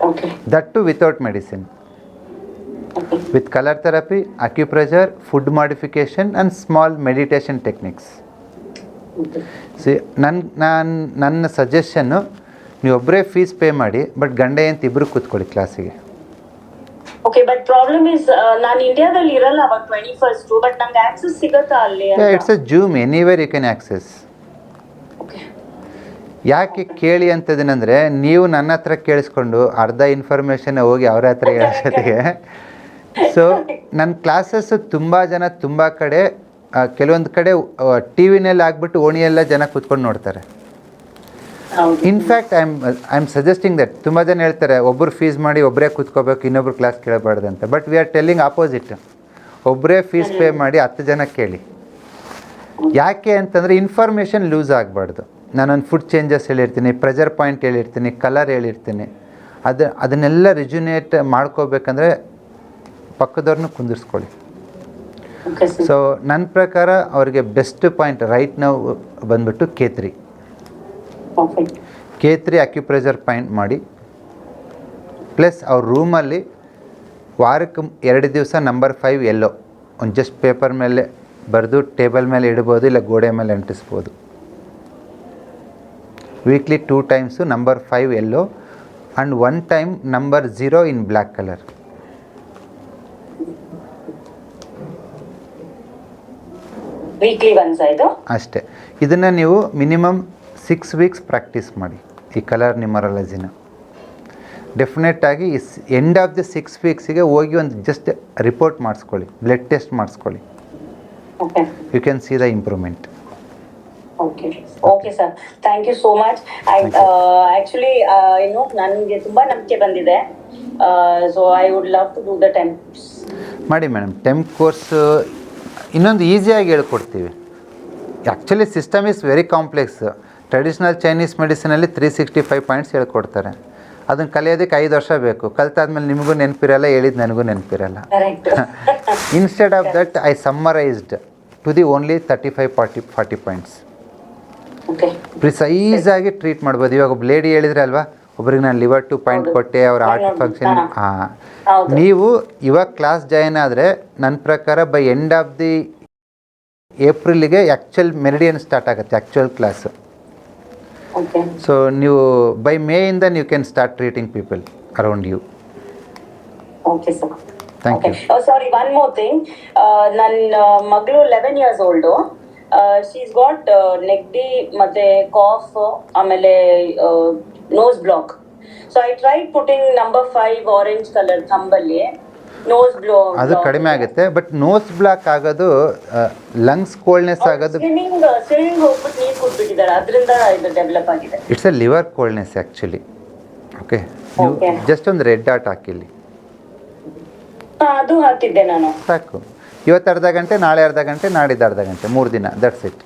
Okay. That too without medicine. Okay. With color therapy, acupressure, food modification and small meditation techniques. Okay. See, ನನ್ನ suggestion, ನೀವೊಬ್ಬರೇ fees pay ಮಾಡಿ, but ಗಂಡ ಅಂತ ಇಬ್ಬರು ಕೂತ್ಕೊಳ್ಳಿ ಕ್ಲಾಸಿಗೆ. Okay, but problem is ನಾನು ಇಂಡಿಯಾದಲ್ಲಿ ಇರಲ್ಲ ಅವಾಗ 21st, ಬಟ್ ನಂಗೆ ಆಕ್ಸೆಸ್ ಸಿಗುತ್ತಾ ಅಲ್ಲಿ? It's a Zoom, anywhere you can access. ಯಾಕೆ ಕೇಳಿ ಅಂತದೇನೆಂದರೆ, ನೀವು ನನ್ನ ಹತ್ರ ಕೇಳಿಸ್ಕೊಂಡು ಅರ್ಧ ಇನ್ಫಾರ್ಮೇಷನ್ ಹೋಗಿ ಅವ್ರ ಹತ್ರ ಹೇಳೋಷ್ಟೊತ್ತಿಗೆ. ಸೊ ನನ್ನ ಕ್ಲಾಸಸ್ಸು ತುಂಬ ಜನ ತುಂಬ ಕಡೆ, ಕೆಲವೊಂದು ಕಡೆ ಟಿ ವಿನಲ್ಲಿ ಆಗ್ಬಿಟ್ಟು ಓಣಿಯೆಲ್ಲ ಜನ ಕೂತ್ಕೊಂಡು ನೋಡ್ತಾರೆ. In fact I am suggesting that ತುಂಬ ಜನ ಹೇಳ್ತಾರೆ ಒಬ್ಬರು ಫೀಸ್ ಮಾಡಿ ಒಬ್ಬರೇ ಕೂತ್ಕೋಬೇಕು, ಇನ್ನೊಬ್ರು ಕ್ಲಾಸ್ ಕೇಳಬಾರ್ದು ಅಂತ. But we are telling opposite. ಒಬ್ಬರೇ ಫೀಸ್ ಪೇ ಮಾಡಿ 10 ಜನ ಕೇಳಿ. ಯಾಕೆ ಅಂತಂದರೆ ಇನ್ಫಾರ್ಮೇಷನ್ ಲೂಸ್ ಆಗಬಾರ್ದು. ನಾನೊಂದು ಫುಡ್ ಚೇಂಜಸ್ ಹೇಳಿರ್ತೀನಿ, ಪ್ರೆಷರ್ ಪಾಯಿಂಟ್ ಹೇಳಿರ್ತೀನಿ, ಕಲರ್ ಹೇಳಿರ್ತೀನಿ. ಅದನ್ನೆಲ್ಲ ರಿಜ್ಯುನೇಟ್ ಮಾಡ್ಕೋಬೇಕಂದ್ರೆ ಪಕ್ಕದವ್ರನ್ನೂ ಕುಂದಿರ್ಸ್ಕೊಳ್ಳಿ. ಸೊ ನನ್ನ ಪ್ರಕಾರ ಅವ್ರಿಗೆ ಬೆಸ್ಟ್ ಪಾಯಿಂಟ್ ರೈಟ್ ನಾವು ಬಂದ್ಬಿಟ್ಟು K3 ಅಕ್ಯುಪ್ರೆಷರ್ ಪಾಯಿಂಟ್ ಮಾಡಿ. ಪ್ಲಸ್ ಅವ್ರ ರೂಮಲ್ಲಿ ವಾರಕ್ಕೆ 2 ದಿವಸ ನಂಬರ್ 5 ಎಲ್ಲೋ ಒಂದು ಜಸ್ಟ್ ಪೇಪರ್ ಮೇಲೆ ಬರೆದು ಟೇಬಲ್ ಮೇಲೆ ಇಡ್ಬೋದು, ಇಲ್ಲ ಗೋಡೆ ಮೇಲೆ ಅಂಟಿಸ್ಬೋದು. Weekly 2 times number 5 yellow and 1 time number 0 in black colour. ಅಷ್ಟೇ. ಇದನ್ನು ನೀವು ಮಿನಿಮಮ್ 6 ವೀಕ್ಸ್ ಪ್ರಾಕ್ಟೀಸ್ ಮಾಡಿ ಈ ಕಲರ್ ನ್ಯೂಮರಾಲಜಿನ. ಡೆಫಿನೆಟ್ಟಾಗಿ ಎಂಡ್ ಆಫ್ ದಿ 6 ವೀಕ್ಸಿಗೆ ಹೋಗಿ ಒಂದು ಜಸ್ಟ್ ರಿಪೋರ್ಟ್ ಮಾಡಿಸ್ಕೊಳ್ಳಿ, ಬ್ಲಡ್ ಟೆಸ್ಟ್ ಮಾಡಿಸ್ಕೊಳ್ಳಿ. You can see the improvement. Okay sir, thank you so much. Actually ನನಗೆ ತುಂಬಾ ನಂಬಿಕೆ ಬಂದಿದೆ. So I would love to do the temps. ಮಾಡಿ ಮೇಡಮ್. ಟೆಂಪ್ ಕೋರ್ಸ್ ಇನ್ನೊಂದು ಈಸಿಯಾಗಿ ಹೇಳ್ಕೊಡ್ತೀವಿ. Actually system is very complex. Traditional Chinese ಮೆಡಿಸಿನಲ್ಲಿ 365 ಪಾಯಿಂಟ್ಸ್ ಹೇಳ್ಕೊಡ್ತಾರೆ. ಅದನ್ನು ಕಲಿಯೋದಕ್ಕೆ 5 ವರ್ಷ ಬೇಕು. ಕಲ್ತಾದ್ಮೇಲೆ ನಿಮಗೂ ನೆನಪಿರಲ್ಲ, ಹೇಳಿದ್ದು ನನಗೂ ನೆನಪಿರಲ್ಲ. Instead of that I summarised to the only 35-40 points. ಪ್ರಿಸೈಸಾಗಿ ಟ್ರೀಟ್ ಮಾಡ್ಬೋದು. ಇವಾಗ ಒಬ್ಬ ಲೇಡಿ ಹೇಳಿದ್ರೆ ಅಲ್ವಾ, ಒಬ್ರಿಗೆ ನಾನು ಲಿವರ್ 2 ಪಾಯಿಂಟ್ ಕೊಟ್ಟೆ, ಅವ್ರ ಹಾರ್ಟ್ ಫಂಕ್ಷನ್. ನೀವು ಇವಾಗ ಕ್ಲಾಸ್ ಜಾಯಿನ್ ಆದರೆ ನನ್ನ ಪ್ರಕಾರ ಬೈ ಎಂಡ್ ಆಫ್ ದಿ ಏಪ್ರಿಲಿಗೆ ಆ್ಯಕ್ಚುಯಲ್ ಮೆರಿಡಿಯನ್ ಸ್ಟಾರ್ಟ್ ಆಗುತ್ತೆ, ಆ್ಯಕ್ಚುಯಲ್ ಕ್ಲಾಸು. ಸೊ ನೀವು ಬೈ ಮೇಯಿಂದ ನೀವು can start treating people around you. Okay sir, thank you. Sorry, one more thing. ನನ್ನ ಮಗಳು 11 years ಓಲ್ಡು. ಶೀಸ್ ಗಾಟ್ ನೆಗ್ಡಿ ಮತ್ತೆ ಕಾಫ್, ಆಮೇಲೆ nose block. So I tried putting number 5 orange colour ಥಂಬಲ್ಲಿ. Nose block ಅದು ಕಡಿಮೆ ಆಗುತ್ತೆ. ಬಟ್ ನೋಸ್ ಬ್ಲಾಕ್ ಆಗೋದು, ಲಂಗ್ಸ್ ಕೋಲ್ಡ್ನೆಸ್ ಆಗೋದು, ಸ್ವಿಮ್ಮಿಂಗ್ ಹೋಗ್ಬಿಟ್ಟು ನೀರು ಕುಡ್ಬಿಟ್ಟಿದ್ದಾರೆ, ಅದರಿಂದ ಇದು ಡೆವಲಪ್ ಆಗಿದೆ. It's A liver coldness actually. Okay, ನೀವು ಜಸ್ಟ್ ಒಂದು ರೆಡ್ ಡಾಟ್ ಹಾಕಿಲ್ಲಿ, ಅದು ಹಾಕಿದ್ದೆ ನಾನು. ಸಾಕು. ಇವತ್ತು ಅರ್ಧ ಗಂಟೆ, ನಾಳೆ ಅರ್ಧ ಗಂಟೆ, ನಾಡಿದ್ದು ಅರ್ಧ ಗಂಟೆ, 3 ದಿನ, ದಟ್ಸ್ ಇಟ್.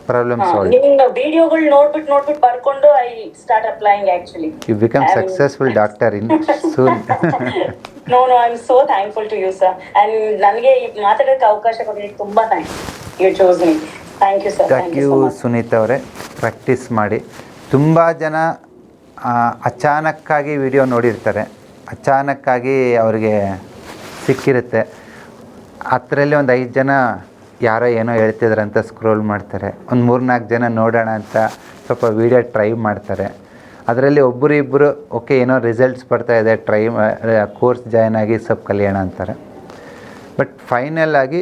Problem solve. ನಿಮ್ಮ ವಿಡಿಯೋಗಳು ನೋಡ್ಬಿಟ್ಟು ಬರ್ಕೊಂಡು I start applying actually. You become successful doctor in soon. No I am so thankful to you sir. And ನನಗೆ ಮಾತಾಡೋಕ್ಕೆ ಅವಕಾಶ ಕೊಟ್ಟಿದ್ದಕ್ಕೆ ತುಂಬಾ thanks. You chose me. Thank you sir. Thank you Sunita ಅವರೇ. ಪ್ರಾಕ್ಟೀಸ್ ಮಾಡಿ. ತುಂಬ ಜನ ಅಚಾನಕ್ಕಾಗಿ ವಿಡಿಯೋ ನೋಡಿರ್ತಾರೆ, ಅಚಾನಕ್ಕಾಗಿ ಅವ್ರಿಗೆ ಸಿಕ್ಕಿರುತ್ತೆ. ಅದರಲ್ಲಿ ಒಂದು 5 ಜನ ಯಾರೋ ಏನೋ ಹೇಳ್ತಿದ್ದಾರೆ ಅಂತ ಸ್ಕ್ರೋಲ್ ಮಾಡ್ತಾರೆ. ಒಂದು 3-4 ಜನ ನೋಡೋಣ ಅಂತ ಸ್ವಲ್ಪ ವೀಡಿಯೋ ಟ್ರೈ ಮಾಡ್ತಾರೆ. ಅದರಲ್ಲಿ ಒಬ್ಬರು ಇಬ್ಬರು ಓಕೆ ಏನೋ ರಿಸಲ್ಟ್ಸ್ ಬರ್ತಾಯಿದೆ, ಕೋರ್ಸ್ ಜಾಯ್ನ್ ಆಗಿ ಸ್ವಲ್ಪ ಕಲಿಯೋಣ ಅಂತಾರೆ. ಬಟ್ ಫೈನಲ್ ಆಗಿ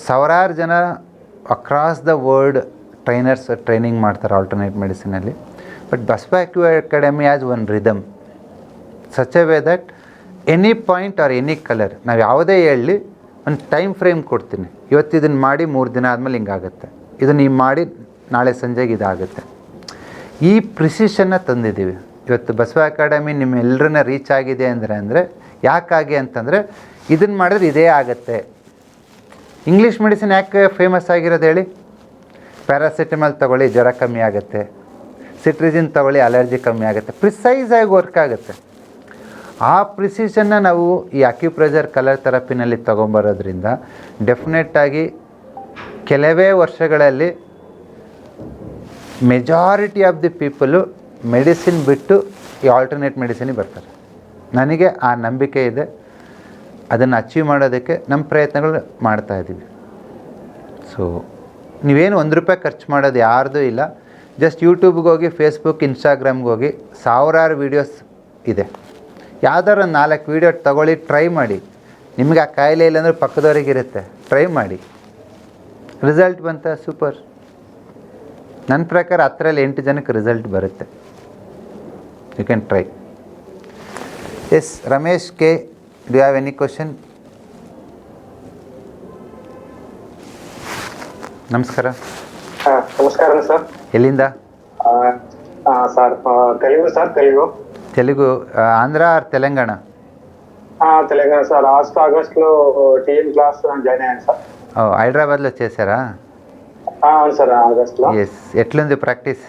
ಸಾವಿರಾರು ಜನ across the world trainers training ಮಾಡ್ತಾರೆ ಆಲ್ಟರ್ನೇಟ್ ಮೆಡಿಸಿನಲ್ಲಿ. But Basava Acu Academy as one rhythm such a way that any point or any colour, ನಾವು ಯಾವುದೇ ಹೇಳಲಿ ಒಂದು ಟೈಮ್ ಫ್ರೇಮ್ ಕೊಡ್ತೀನಿ. ಇವತ್ತು ಇದನ್ನು ಮಾಡಿ 3 ದಿನ ಆದಮೇಲೆ ಹಿಂಗಾಗುತ್ತೆ, ಇದನ್ನು ನೀವು ಮಾಡಿ ನಾಳೆ ಸಂಜೆಗೆ ಇದಾಗುತ್ತೆ. ಈ ಪ್ರಿಸಿಷನ್ನ ತಂದಿದ್ದೀವಿ. ಇವತ್ತು ಬಸವ ಅಕಾಡೆಮಿ ನಿಮ್ಮೆಲ್ಲರನ್ನ ರೀಚ್ ಆಗಿದೆ ಅಂದರೆ ಯಾಕಾಗಿ ಅಂತಂದರೆ ಇದನ್ನು ಮಾಡಿದ್ರೆ ಇದೇ ಆಗುತ್ತೆ. ಇಂಗ್ಲೀಷ್ ಮೆಡಿಸಿನ್ ಯಾಕೆ ಫೇಮಸ್ ಆಗಿರೋದು ಹೇಳಿ? ಪ್ಯಾರಾಸಿಟಮಾಲ್ ತೊಗೊಳ್ಳಿ ಜ್ವರ ಕಮ್ಮಿ ಆಗುತ್ತೆ, ಸಿಟ್ರಿಜಿನ್ ತೊಗೊಳ್ಳಿ ಅಲರ್ಜಿ ಕಮ್ಮಿ ಆಗುತ್ತೆ, ಪ್ರಿಸೈಸಾಗಿ ವರ್ಕ್ ಆಗುತ್ತೆ. ಆ ಪ್ರಿಸಿಷನ್ನ ನಾವು ಈ ಅಕ್ಯುಪ್ರೆಷರ್ ಕಲರ್ ಥೆರಪಿನಲ್ಲಿ ತೊಗೊಂಬರೋದ್ರಿಂದ ಡೆಫಿನೆಟ್ಟಾಗಿ ಕೆಲವೇ ವರ್ಷಗಳಲ್ಲಿ majority of the people medicine ಬಿಟ್ಟು ಈ ಆಲ್ಟರ್ನೇಟ್ ಮೆಡಿಸಿನಿಗೆ ಬರ್ತಾರೆ. ನನಗೆ ಆ ನಂಬಿಕೆ ಇದೆ. ಅದನ್ನು ಅಚೀವ್ ಮಾಡೋದಕ್ಕೆ ನಮ್ಮ ಪ್ರಯತ್ನಗಳು ಮಾಡ್ತಾಯಿದ್ದೀವಿ. ಸೊ ನೀವೇನು ₹1 ಖರ್ಚು ಮಾಡೋದು ಯಾರ್ದೂ ಇಲ್ಲ. ಜಸ್ಟ್ ಯೂಟ್ಯೂಬ್ಗೆ ಹೋಗಿ, ಫೇಸ್ಬುಕ್, ಇನ್ಸ್ಟಾಗ್ರಾಮ್ಗೆ ಹೋಗಿ ಸಾವಿರಾರು ವೀಡಿಯೋಸ್ ಇದೆ. ಯಾವ್ದಾರು ಒಂದು 4 ವೀಡಿಯೋ ತೊಗೊಳ್ಳಿ, ಟ್ರೈ ಮಾಡಿ. ನಿಮಗೆ ಆ ಕಾಯಿಲೆ ಇಲ್ಲಾಂದರೆ ಪಕ್ಕದವರಿಗಿರುತ್ತೆ, ಟ್ರೈ ಮಾಡಿ. ರಿಸಲ್ಟ್ ಬಂತ ಸೂಪರ್. ನನ್ನ ಪ್ರಕಾರ 10ರಲ್ಲಿ 8 ಜನಕ್ಕೆ ರಿಸಲ್ಟ್ ಬರುತ್ತೆ. You can try. Yes, Ramesh K, do you have any question? ನಮಸ್ಕಾರ. ನಮಸ್ಕಾರ ಸರ್. ಎಲ್ಲಿಂದ? Sir Telugu sir Telugu Telugu Andhra or Telangana? Telangana sir. Last ఆగస్ట్లో టీఎన్ క్లాస్ జాయిన్ అయ్యాను సార్. హైదరాబాద్లో చేశారా? అవును సార్, ఆగస్ట్లో. ఎస్. ఎట్లుంది ప్రాక్టీస్?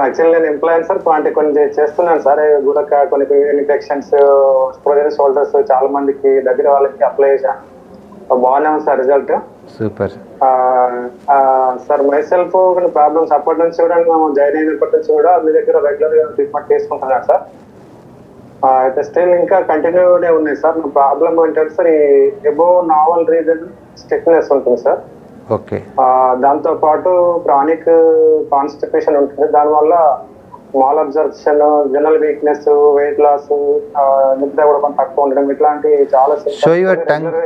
యాక్చువల్లీ నేను ఎంప్లాయీ సార్, అంటే కొన్ని చేస్తున్నాను సార్. గుడక కొన్ని ఇన్ఫెక్షన్స్, స్పోజన్ షోల్డర్స్ చాలా మందికి దగ్గర వాళ్ళకి అప్లై చేశాను. బాగానే ఉంది sir result. Super sir. My self కొన్ని ప్రాబ్లమ్స్ అప్పటి నుంచి కూడా జాయిన్ అయినప్పటి నుంచి కూడా మీ దగ్గర రెగ్యులర్ గా ట్రీట్మెంట్ తీసుకుంటున్నాను సార్. అయితే స్టిల్ ఇంకా కంటిన్యూనే ఉన్నాయి సార్. నా ప్రాబ్లమ్ ఏంటంటే సార్, ఈ ఎబోవ్ నావల్ రీజన్ స్టిఫ్నెస్ ఉంటుంది సార్. ఓకే. దాంతో పాటు క్రానిక్ కాన్స్టిపేషన్ ఉంటుంది. దానివల్ల malabsorption, general weakness, weight loss, నిద్ర కూడా కొంచెం తక్కువ ఉండడం, ఇట్లాంటి చాలా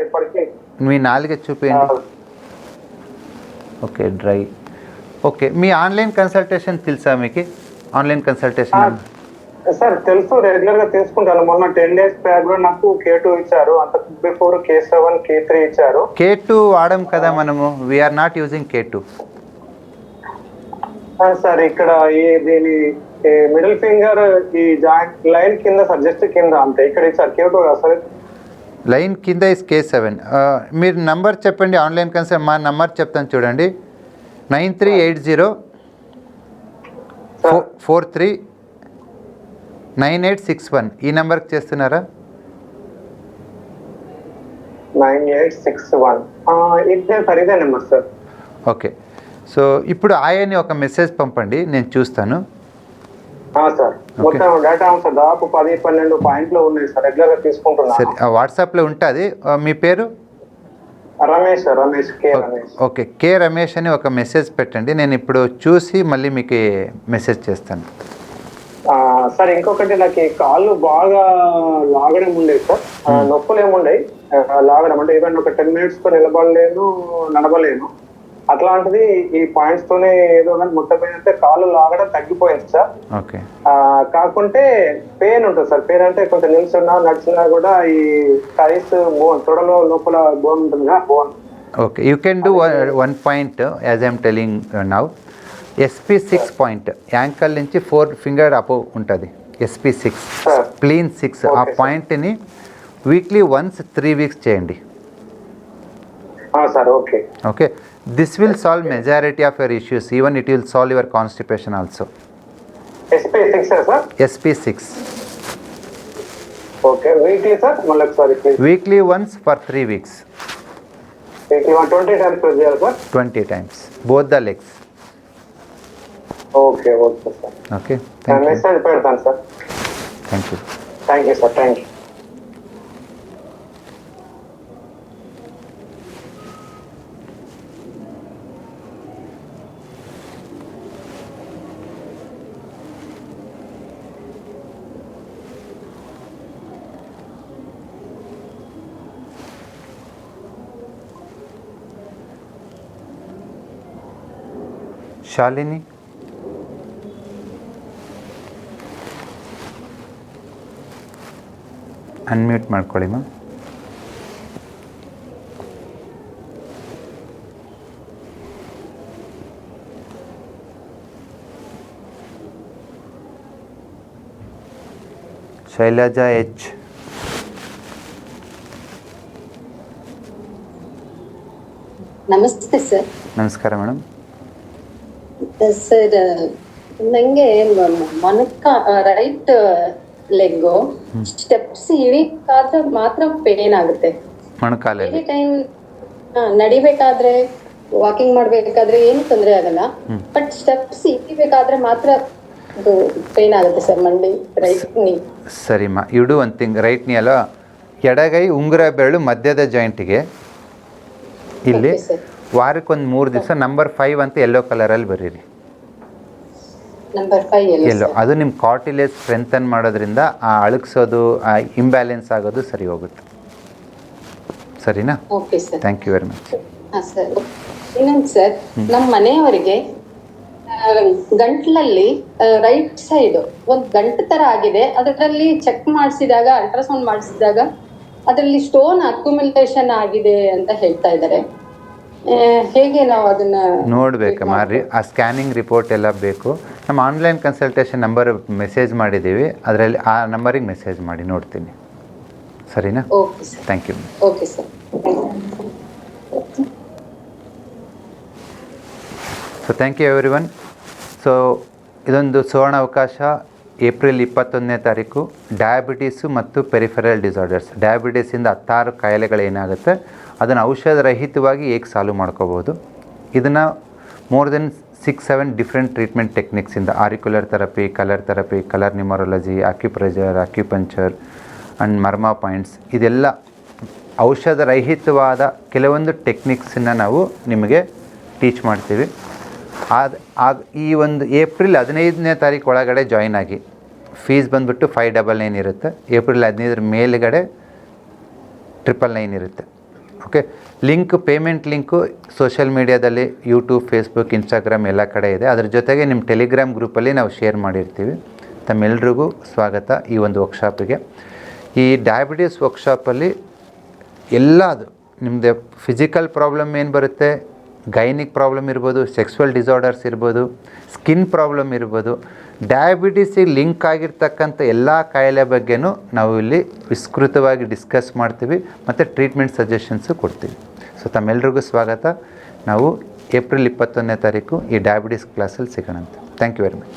ఇప్పటికీ. మీ నాలుగే చూపించండి. Okay, dry. ఓకే, మీ ఆన్లైన్ కన్సల్టేషన్ తెలుసా మీకు? ఆన్లైన్ కన్సల్టేషన్ సార్ తెలుసు, రెగ్యులర్ గా తీసుకుంటాను. మొన్న 10 days బ్యాక్ కూడా నాకు K2 ఇచ్చారు. అంతకు బిఫోర్ K7, K3 ఇచ్చారు. K2 వాడం కదా మనము. We are not using K2 sir. ఇక్కడ ఈ దీని మిడిల్ ఫింగర్ ఈ జాయింట్ లైన్ కింద సార్, జస్ట్ కింద అంతే. ఇక్కడ ఇచ్చారు K2 కదా సార్. లైన్ కింద ఇస్ K7. మీరు నంబర్ చెప్పండి. ఆన్లైన్ కన్సల్ట్ మా నంబర్ చెప్తాను చూడండి. 9380439861. ఈ నెంబర్కి చేస్తున్నారా? 9861 ఇదే సార్, ఇదే నెంబర్ సార్. ఓకే. సో ఇప్పుడు ఆయన్ని ఒక మెసేజ్ పంపండి, నేను చూస్తాను. సార్ మొత్తం డేటా సార్ దాదాపు 10-12 పాయింట్లు ఉన్నాయి సార్. రెగ్యులర్ గా తీసుకుంటున్నాను. సరే, వాట్సాప్లో ఉంటుంది. మీ పేరు? రమేష్. రమేష్, కే రమేష్. ఓకే, కే రమేష్ అని ఒక మెసేజ్ పెట్టండి. నేను ఇప్పుడు చూసి మళ్ళీ మీకు మెసేజ్ చేస్తాను. సార్ ఇంకొకటి, నాకు ఈ కాళ్ళు బాగా లాగడం ఉండేది సార్. నొప్పులు ఏముండయి, లాగడం అంటే ఈవెన్ ఒక 10 minutes తో నిలబడలేను, నడవలేను. అట్లాంటిది ఈ పాయింట్స్ తోనే ఏదో కానీ మొత్తం అయితే కాళ్ళు లాగడం తగ్గిపోయింది సార్. ఓకే. కాకుంటే పెయిన్ ఉంటుంది సార్. పెయిన్ అంటే కొంచెం నిల్చున్నా నడిచినా కూడా ఈ టైస్ బోన్, తొడలో లోపల బోన్ ఉంటుంది కదా, bone. Okay, you can do 1 point as I'm telling now. SP6 point, ankle నుంచి 4 finger అప్ ఉంటుంది. SP6 ప్లీన్ 6. ఆ పాయింట్ని వీక్లీ వన్స్ 3 weeks చేయండి. Sir okay. Okay, this will solve majority of your issues. Even it will solve your constipation also. SP6 sir. SP6. Okay, weekly sir మళ్ళీ ఒకసారి weekly once for 3 weeks. Weekly 20 times చేయాలి sir. 20 times both the legs. Okay okay sir. Okay, message పెడతాను sir. Thank you. Thank you sir. Thank you. Shalini, unmute ಮಾಡ್ಕೊಳ್ಳಿ ಮಾ. Shailaja H. ನಮಸ್ತೆ sir. ನಮಸ್ಕಾರ madam. Sir ನಂಗೆ ಮೊಣಕ right leg steps ಇಳಿಬೇಕಾದ್ರೆ ಮಾತ್ರ pain ಆಗುತ್ತೆ. ಮೊಣಕಾಲಲ್ಲಿ time ನಡಿಬೇಕಾದ್ರೆ, walking ಮಾಡ್ಬೇಕಾದ್ರೆ ಏನು ತೊಂದರೆ ಆಗಲ್ಲ. ಬಟ್ ಸ್ಟೆಪ್ಸ್ ಇಳಿಬೇಕಾದ್ರೆ ಮಾತ್ರ ಅದು ಪೇನ್ ಆಗುತ್ತೆ ಸರ್, ಮಂಡಿ ರೈಟ್ ನೀ. ಸರಿಮ್ಮ, you do one thing. Right knee ಅಲ್ಲ, ಎಡಗೈ ಉಂಗುರ ಬೆರಳು ಮಧ್ಯದ ಜಾಯಿಂಟಿಗೆ ಇಲ್ಲಿ ವಾರಕ್ಕೊಂದು 3 ದಿವಸ ನಂಬರ್ 5 ಅಂತ ಯೆಲ್ಲೋ ಕಲರಲ್ಲಿ ಬರೀರಿ. ನಂಬರ್ 5 ಎಲ್ಲೋ, ಅದು ನಿಮ್ಮ ಕಾರ್ಟಿಲೇಜ್ ಸ್ಟ್ರೆಂಥನ್ ಮಾಡೋದ್ರಿಂದ ಆ ಅಳುಕ್ಸೋದು, ಆ ಇಂಬ್ಯಾಲೆನ್ಸ್ ಆಗೋದು ಸರಿ ಹೋಗುತ್ತೆ. ಸರಿನಾ? Okay sir, thank you very much. ಹಾಂ ಸರ್. ಇನ್ನೊಂದು ಸರ್, ನಮ್ಮ ಮನೆಯವರಿಗೆ ಗಂಟ್ಲಲ್ಲಿ ರೈಟ್ ಸೈಡ್ ಒಂದು ಗಂಟು ತರ ಆಗಿದೆ. ಅದರಲ್ಲಿ ಚೆಕ್ ಮಾಡಿಸಿದಾಗ, ಅಲ್ಟ್ರಾಸೌಂಡ್ ಮಾಡಿಸಿದಾಗ ಅದರಲ್ಲಿ ಸ್ಟೋನ್ ಅಕ್ಯುಮುಲೇಷನ್ ಆಗಿದೆ ಅಂತ ಹೇಳ್ತಾ ಇದ್ದಾರೆ. ಹೇಗೆ ನಾವು ಅದನ್ನ ನೋಡಬೇಕಮ್ಮ ಆ ಸ್ಕ್ಯಾನಿಂಗ್ ರಿಪೋರ್ಟ್ ಎಲ್ಲ ಬೇಕು. ನಮ್ಮ ಆನ್ಲೈನ್ ಕನ್ಸಲ್ಟೇಷನ್ ನಂಬರ್ ಮೆಸೇಜ್ ಮಾಡಿದ್ದೀವಿ, ಅದರಲ್ಲಿ ಆ ನಂಬರಿಗೆ ಮೆಸೇಜ್ ಮಾಡಿ ನೋಡ್ತೀನಿ. ಸರಿನಾ? Okay sir. Thank you. Okay sir. So thank you everyone. So ಇದೊಂದು ಸುವರ್ಣ ಅವಕಾಶ. ಏಪ್ರಿಲ್ 21ನೇ ತಾರೀಕು ಡಯಾಬಿಟೀಸು ಮತ್ತು ಪೆರಿಫೆರಲ್ ಡಿಸಾರ್ಡರ್ಸ್, ಡಯಾಬಿಟೀಸಿಂದ 16 ಕಾಯಿಲೆಗಳೇನಾಗುತ್ತೆ ಅದನ್ನು ಔಷಧ ರಹಿತವಾಗಿ ಹೇಗೆ ಸಾಲ್ವ್ ಮಾಡ್ಕೋಬೋದು. ಇದನ್ನು ಮೋರ್ ದೆನ್ 6-7 ಡಿಫ್ರೆಂಟ್ ಟ್ರೀಟ್ಮೆಂಟ್ ಟೆಕ್ನಿಕ್ಸಿಂದ auricular therapy, colour numerology, acupressure, acupuncture and marma points, ಇದೆಲ್ಲ ಔಷಧ ರಹಿತವಾದ ಕೆಲವೊಂದು ಟೆಕ್ನಿಕ್ಸನ್ನು ನಾವು ನಿಮಗೆ ಟೀಚ್ ಮಾಡ್ತೀವಿ. ಈ ಒಂದು ಏಪ್ರಿಲ್ 15ನೇ ತಾರೀಕು ಒಳಗಡೆ ಜಾಯ್ನ್ ಆಗಿ. ಫೀಸ್ ಬಂದುಬಿಟ್ಟು 599 ಇರುತ್ತೆ. ಏಪ್ರಿಲ್ 15 ಮೇಲುಗಡೆ 999 ಇರುತ್ತೆ. ಓಕೆ, ಪೇಮೆಂಟ್ ಲಿಂಕು ಸೋಷಿಯಲ್ ಮೀಡಿಯಾದಲ್ಲಿ ಯೂಟ್ಯೂಬ್, ಫೇಸ್ಬುಕ್, ಇನ್ಸ್ಟಾಗ್ರಾಮ್ ಎಲ್ಲ ಕಡೆ ಇದೆ. ಅದ್ರ ಜೊತೆಗೆ ನಿಮ್ಮ ಟೆಲಿಗ್ರಾಮ್ ಗ್ರೂಪಲ್ಲಿ ನಾವು ಶೇರ್ ಮಾಡಿರ್ತೀವಿ. ತಮ್ಮೆಲ್ರಿಗೂ ಸ್ವಾಗತ ಈ ಒಂದು ವರ್ಕ್ಶಾಪಿಗೆ. ಈ ಡಯಾಬಿಟೀಸ್ ವರ್ಕ್ಶಾಪಲ್ಲಿ ಎಲ್ಲದು ನಿಮ್ಮದು ಫಿಸಿಕಲ್ ಪ್ರಾಬ್ಲಮ್ ಏನು ಬರುತ್ತೆ, ಗೈನಿಕ್ ಪ್ರಾಬ್ಲಮ್ ಇರ್ಬೋದು, ಸೆಕ್ಸುವಲ್ ಡಿಸಾರ್ಡರ್ಸ್ ಇರ್ಬೋದು, ಸ್ಕಿನ್ ಪ್ರಾಬ್ಲಮ್ ಇರ್ಬೋದು, ಡಯಾಬಿಟೀಸಿಗೆ ಲಿಂಕ್ ಆಗಿರ್ತಕ್ಕಂಥ ಎಲ್ಲ ಕಾಯಿಲೆ ಬಗ್ಗೆನೂ ನಾವು ಇಲ್ಲಿ ವಿಸ್ತೃತವಾಗಿ ಡಿಸ್ಕಸ್ ಮಾಡ್ತೀವಿ ಮತ್ತು ಟ್ರೀಟ್ಮೆಂಟ್ ಸಜೆಷನ್ಸು ಕೊಡ್ತೀವಿ. ಸೊ ತಮ್ಮೆಲ್ರಿಗೂ ಸ್ವಾಗತ. ನಾವು ಏಪ್ರಿಲ್ 21ನೇ ತಾರೀಕು ಈ ಡಯಾಬಿಟೀಸ್ ಕ್ಲಾಸಲ್ಲಿ ಸಿಗೋಣಂತೆ. Thank you very much.